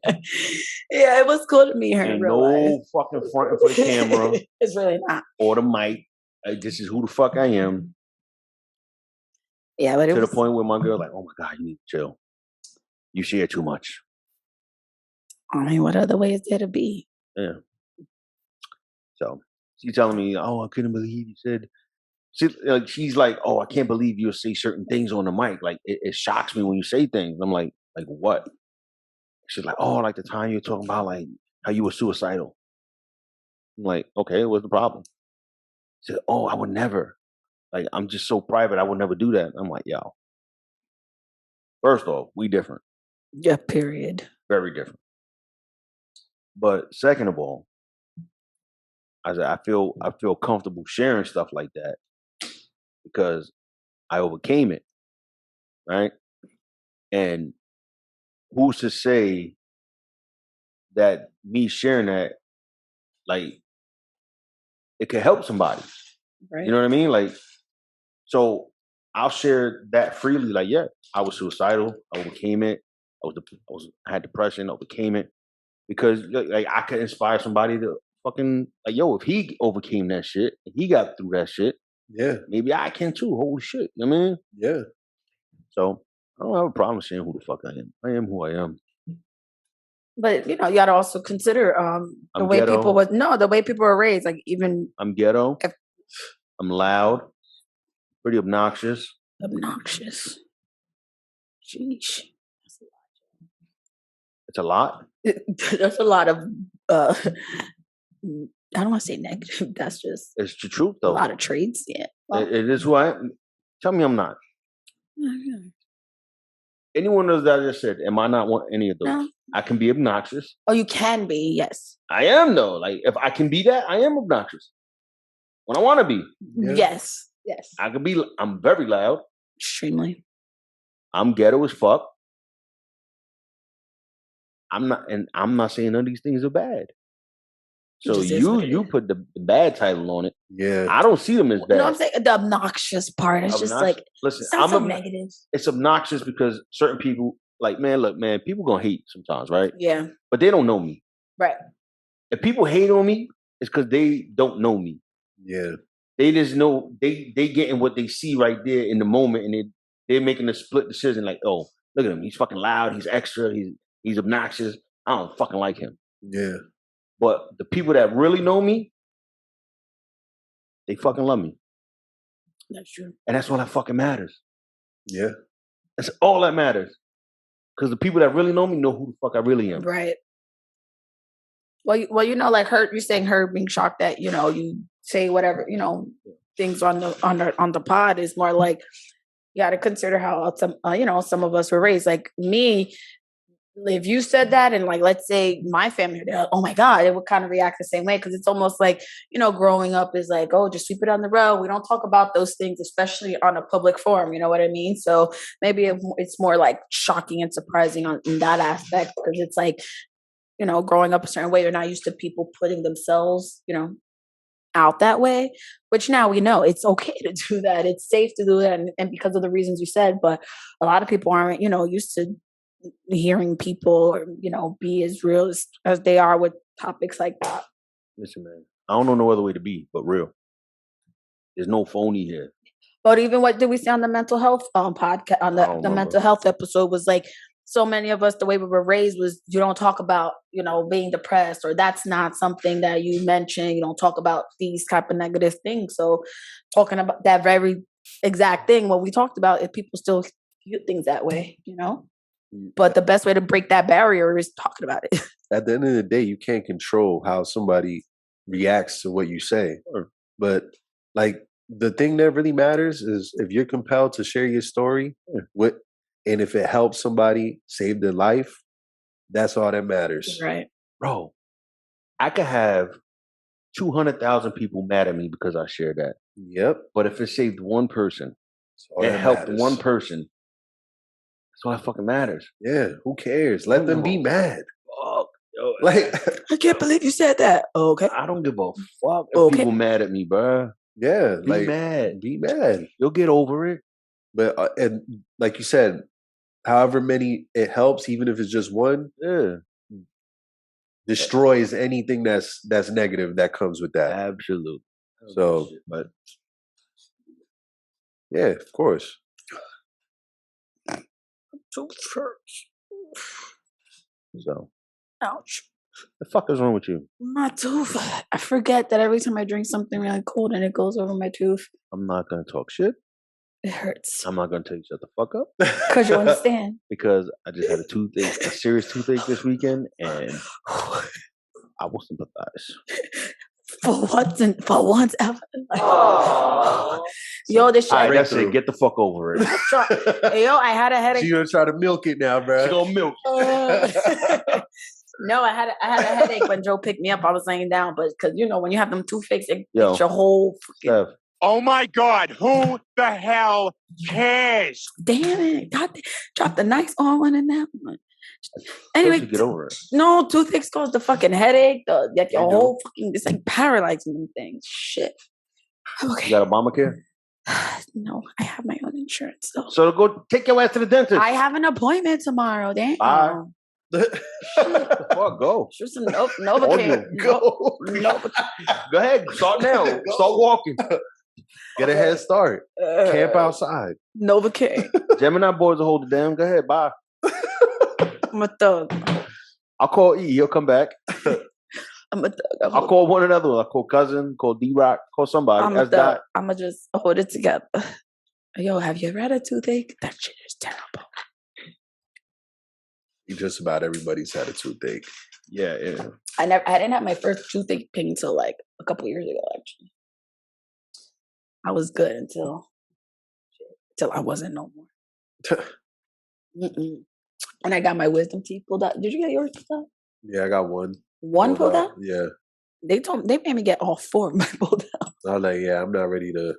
Yeah, it was cool to meet her in real life. No fucking fronting for the camera. It's really not. Or the mic. This is who the fuck I am. Yeah, but to the point where my girl like, oh my God, you need to chill. You share too much. I mean, what other way is there to be? Yeah. So she's telling me, oh, I couldn't believe you said. She's like, oh, I can't believe you'll say certain things on the mic. Like, it shocks me when you say things. I'm like what? She's like, oh, like the time you were talking about, like, how you were suicidal. I'm like, okay, what's the problem? She said, oh, I would never. Like, I'm just so private, I would never do that. I'm like, yo. First off, we different. Yeah, period. Very different. But second of all, I said, I feel comfortable sharing stuff like that because I overcame it, right? And who's to say that me sharing that, like, it could help somebody? Right. You know what I mean? Like, so I'll share that freely. Like, yeah, I was suicidal. I overcame it. I had depression. I overcame it because like I could inspire somebody to fucking like, yo, if he overcame that shit, if he got through that shit, yeah, maybe I can too. Holy shit. You know what I mean? Yeah. So I don't have a problem saying who the fuck I am. I am who I am. But you gotta also consider the way ghetto. the way people were raised. Like even I'm ghetto. I'm loud. Pretty obnoxious. Obnoxious. Sheesh. It's a lot. That's a lot of I don't want to say negative. That's just It's the truth though. a lot of traits. Yeah. It is who I am. Tell me I'm not. anyone else that I just said, am I not one any of those? No. I can be obnoxious. Oh, you can be, yes. I am though. Like if I can be that, I am obnoxious. When I want to be. Yeah. Yes. Yes. I can be. I'm very loud. Extremely. I'm ghetto as fuck. I'm not saying none of these things are bad. It So just is what it you is. put the bad title on it. Yeah. I don't see them as You bad. know what I'm saying? The obnoxious part is just Obnoxious. like, Listen, sounds so negative. it's obnoxious because certain people, like, man, look, man, people gonna hate sometimes, right? Yeah. But they don't know me. Right. If people hate on me, it's because they don't know me. Yeah. They just know they getting what they see right there in the moment, and they're making a split decision. Like, oh, look at him, he's fucking loud, he's extra, he's obnoxious. I don't fucking like him. Yeah. But the people that really know me, they fucking love me, That's true. and that's all that fucking matters. Yeah. That's all that matters. Because the people that really know me know who the fuck I really am. Right. Well, you know, like you're saying her being shocked that, you know, you say whatever, you know, things on the pod is more like you got to consider how some, you know, some of us were raised. Like me, if you said that and like, let's say my family, they're like, oh my God, it would kind of react the same way. Cause it's almost like, you know, growing up is like, oh, just sweep it on the road. We don't talk about those things, especially on a public forum. You know what I mean? So maybe it's more like shocking and surprising in that aspect. Cause it's like, you know, growing up a certain way, you're not used to people putting themselves, you know, out that way, which now we know it's okay to do that. It's safe to do that. And because of the reasons you said, but a lot of people aren't, you know, used to hearing people, you know, be as real as they are with topics like that. Listen, man, I don't know no other way to be, but real. There's no phony here. But even what did we say on the mental health podcast, on the mental health episode was like, so many of us, the way we were raised was you don't talk about, you know, being depressed, or that's not something that you mention. You don't talk about these type of negative things. So talking about that very exact thing, what we talked about, if people still view things that way, you know, but the best way to break that barrier is talking about it. At the end of the day, you can't control how somebody reacts to what you say. But like the thing that really matters is if you're compelled to share your story and if it helps somebody save their life, that's all that matters. Right. Bro, I could have 200,000 people mad at me because I shared that. Yep. But if it saved one person, it helped one person, that's all that fucking matters. Yeah, who cares? Let them be mad. Fuck. Yo, Like, I can't believe you said that. Okay. I don't give a fuck if people mad at me, bro. yeah, Be like mad. be mad. You'll get over it. But and like you said, however many it helps, even if it's just one, destroys anything that's negative that comes with that. Absolutely. So, but yeah, of course. So, ouch. the fuck is wrong with you? My tooth. I forget that every time I drink something really cold and it goes over my tooth. I'm not gonna talk shit. It hurts. I'm not gonna tell you shut the fuck up. Because you understand. Because I just had a serious toothache this weekend, and I will sympathize. For once ever. Yo, this shit. All right, that's it. Get the fuck over it. Yo, I had a headache. She gonna try to milk it now, bro. She gonna milk. No, I had a headache when Joe picked me up. I was laying down, but because you know when you have them toothaches, it makes your whole Steph. Oh my God, who the hell cares? Damn it. God, dropped a nice one in that one. Anyway, get over it. No, toothaches cause the fucking headache. Like your whole fucking, it's like paralyzing them things. Shit. Okay. You got Obamacare? No, I have my own insurance though. So go take your ass to the dentist. I have an appointment tomorrow. Damn. Bye. Fuck, go. Shoot some Novacare. Go. Go ahead. Start now. Start walking. Get a head start. Camp outside. Novacare. Gemini boys will hold it down. Go ahead. Bye. I'm a thug. I'll call E. He'll come back. I'm a thug. I'll call one another. I'll call cousin, call D-Rock, call somebody. I'm a thug. I'm going to just hold it together. Yo, have you ever had a toothache? That shit is terrible. Just about everybody's had a toothache. Yeah, yeah. I didn't have my first toothache until like a couple years ago, actually. I was good until I wasn't no more. Mm-mm. And I got my wisdom teeth pulled out. Did you get yours pulled out? Yeah, I got one. One pulled out? Yeah. They made me get all 4 of my pulled out. I was like, yeah, I'm not ready to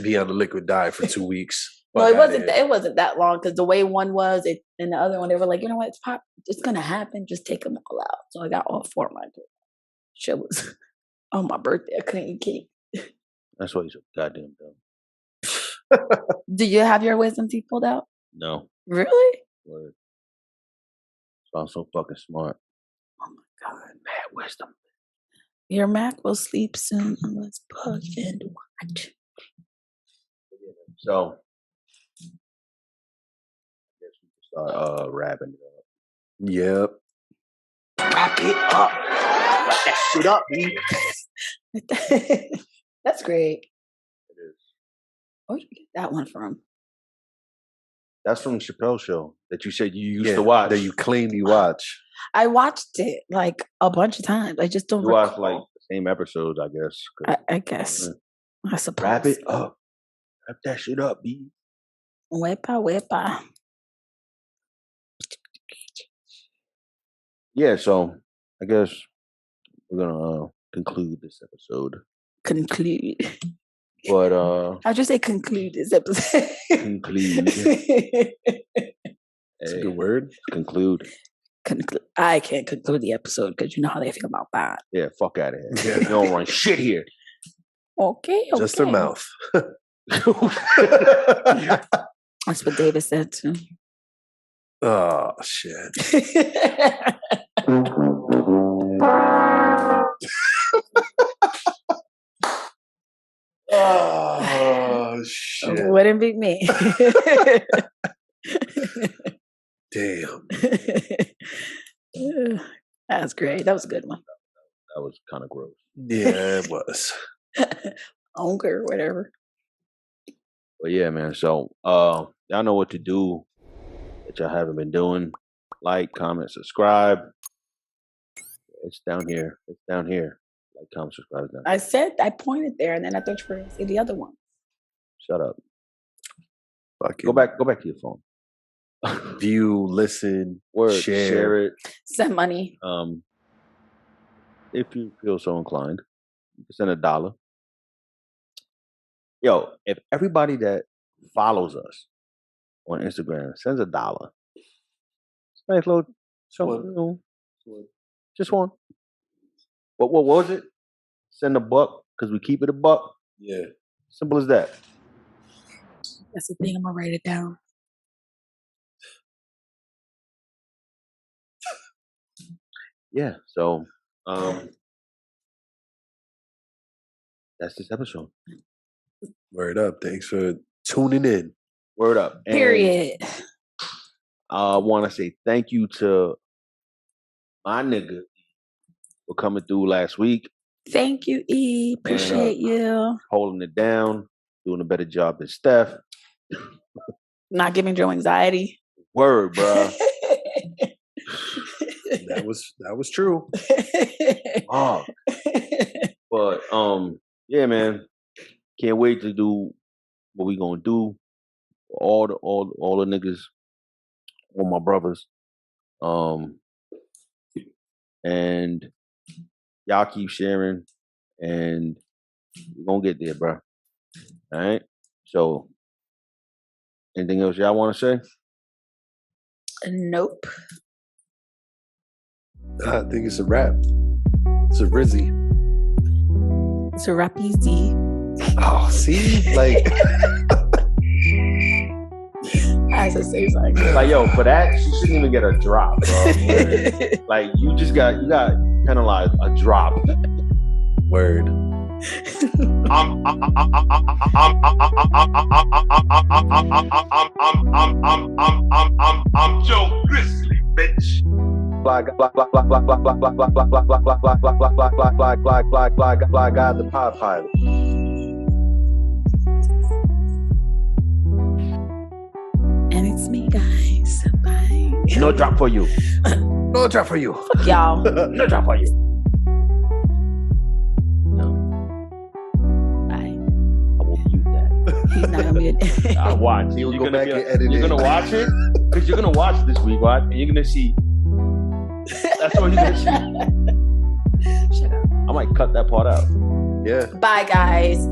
be on the liquid diet for 2 weeks. Well, it wasn't that long because the way one was, and the other one, they were like, you know what, it's gonna happen. Just take them all out. So I got all 4 of my pulled out. Shit was on my birthday. I couldn't eat cake. That's why you're so goddamn dumb. Do you have your wisdom teeth pulled out? No. Really? Word. So I'm so fucking smart. Oh my God. Mad wisdom. Your Mac will sleep soon unless Puff and watch. So I guess we can start wrapping it up. Yep. Wrap it up. Wrap that shit up, B. That's great. It is. Where'd you get that one from? That's from Chappelle's show that you said you used to watch. That you claimed you watch. I watched it like a bunch of times. I just don't You watched recall. like the same episodes, I guess. I guess. I suppose. Wrap it up. Wrap that shit up, B. Wepa. Yeah, so I guess we're gonna conclude this episode. Conclude. But How'd you say conclude this episode? conclude. That's a good word. Conclude. I can't conclude the episode because you know how they feel about that. Yeah, fuck out of here. You don't run shit here. Okay. Just their mouth. That's what David said too. Oh shit. Oh shit. Wouldn't be me. Damn. That's great. That was a good one. That was kind of gross. Yeah, it was. Onker, whatever. But yeah, man. So y'all know what to do that y'all haven't been doing. Like, comment, subscribe. It's down here. It's down here. Like, comment, subscribe. Down here. I pointed there and then I thought you were going to say the other one. Shut up. Fucking Go back to your phone. view, listen, Word, share. share it. Send money. If you feel so inclined, you can send $1. Yo, if everybody that follows us on Instagram sends $1, it's a nice little something, just one. What was it? Send $1 because we keep it $1. Yeah. Simple as that. That's the thing. I'm going to write it down. Yeah. So, that's this episode. Word up. Thanks for tuning in. Word up. And Period. I want to say thank you to my nigga for coming through last week. Thank you, E. Appreciate you. Holding it down, doing a better job than Steph. Not giving Joe anxiety. Word, bruh. That was true. Oh. But yeah, man. Can't wait to do what we gonna do. All the niggas, all my brothers. And y'all keep sharing and we're gonna get there, bro. All right. So anything else y'all wanna say? Nope. I think it's a wrap. It's a Rizzy. It's a rap easy. Oh, see? Like As I say something. Like, yo, for that, she shouldn't even get a drop, bro. Like, you got penalized a drop. word. I'm Joe Grizzly, bitch. Fly God the Pod Pilot. And it's me, guys. Bye. No drop for you. No drop for you. Fuck y'all. No drop for you. No. Bye. I will mute that. He's not gonna be I watch. He'll You're go back gonna and edit You're it. gonna watch it. Because you're gonna watch this week, right? And you're gonna see. That's what you're gonna see. Shut up. I might cut that part out. Yeah. Bye, guys.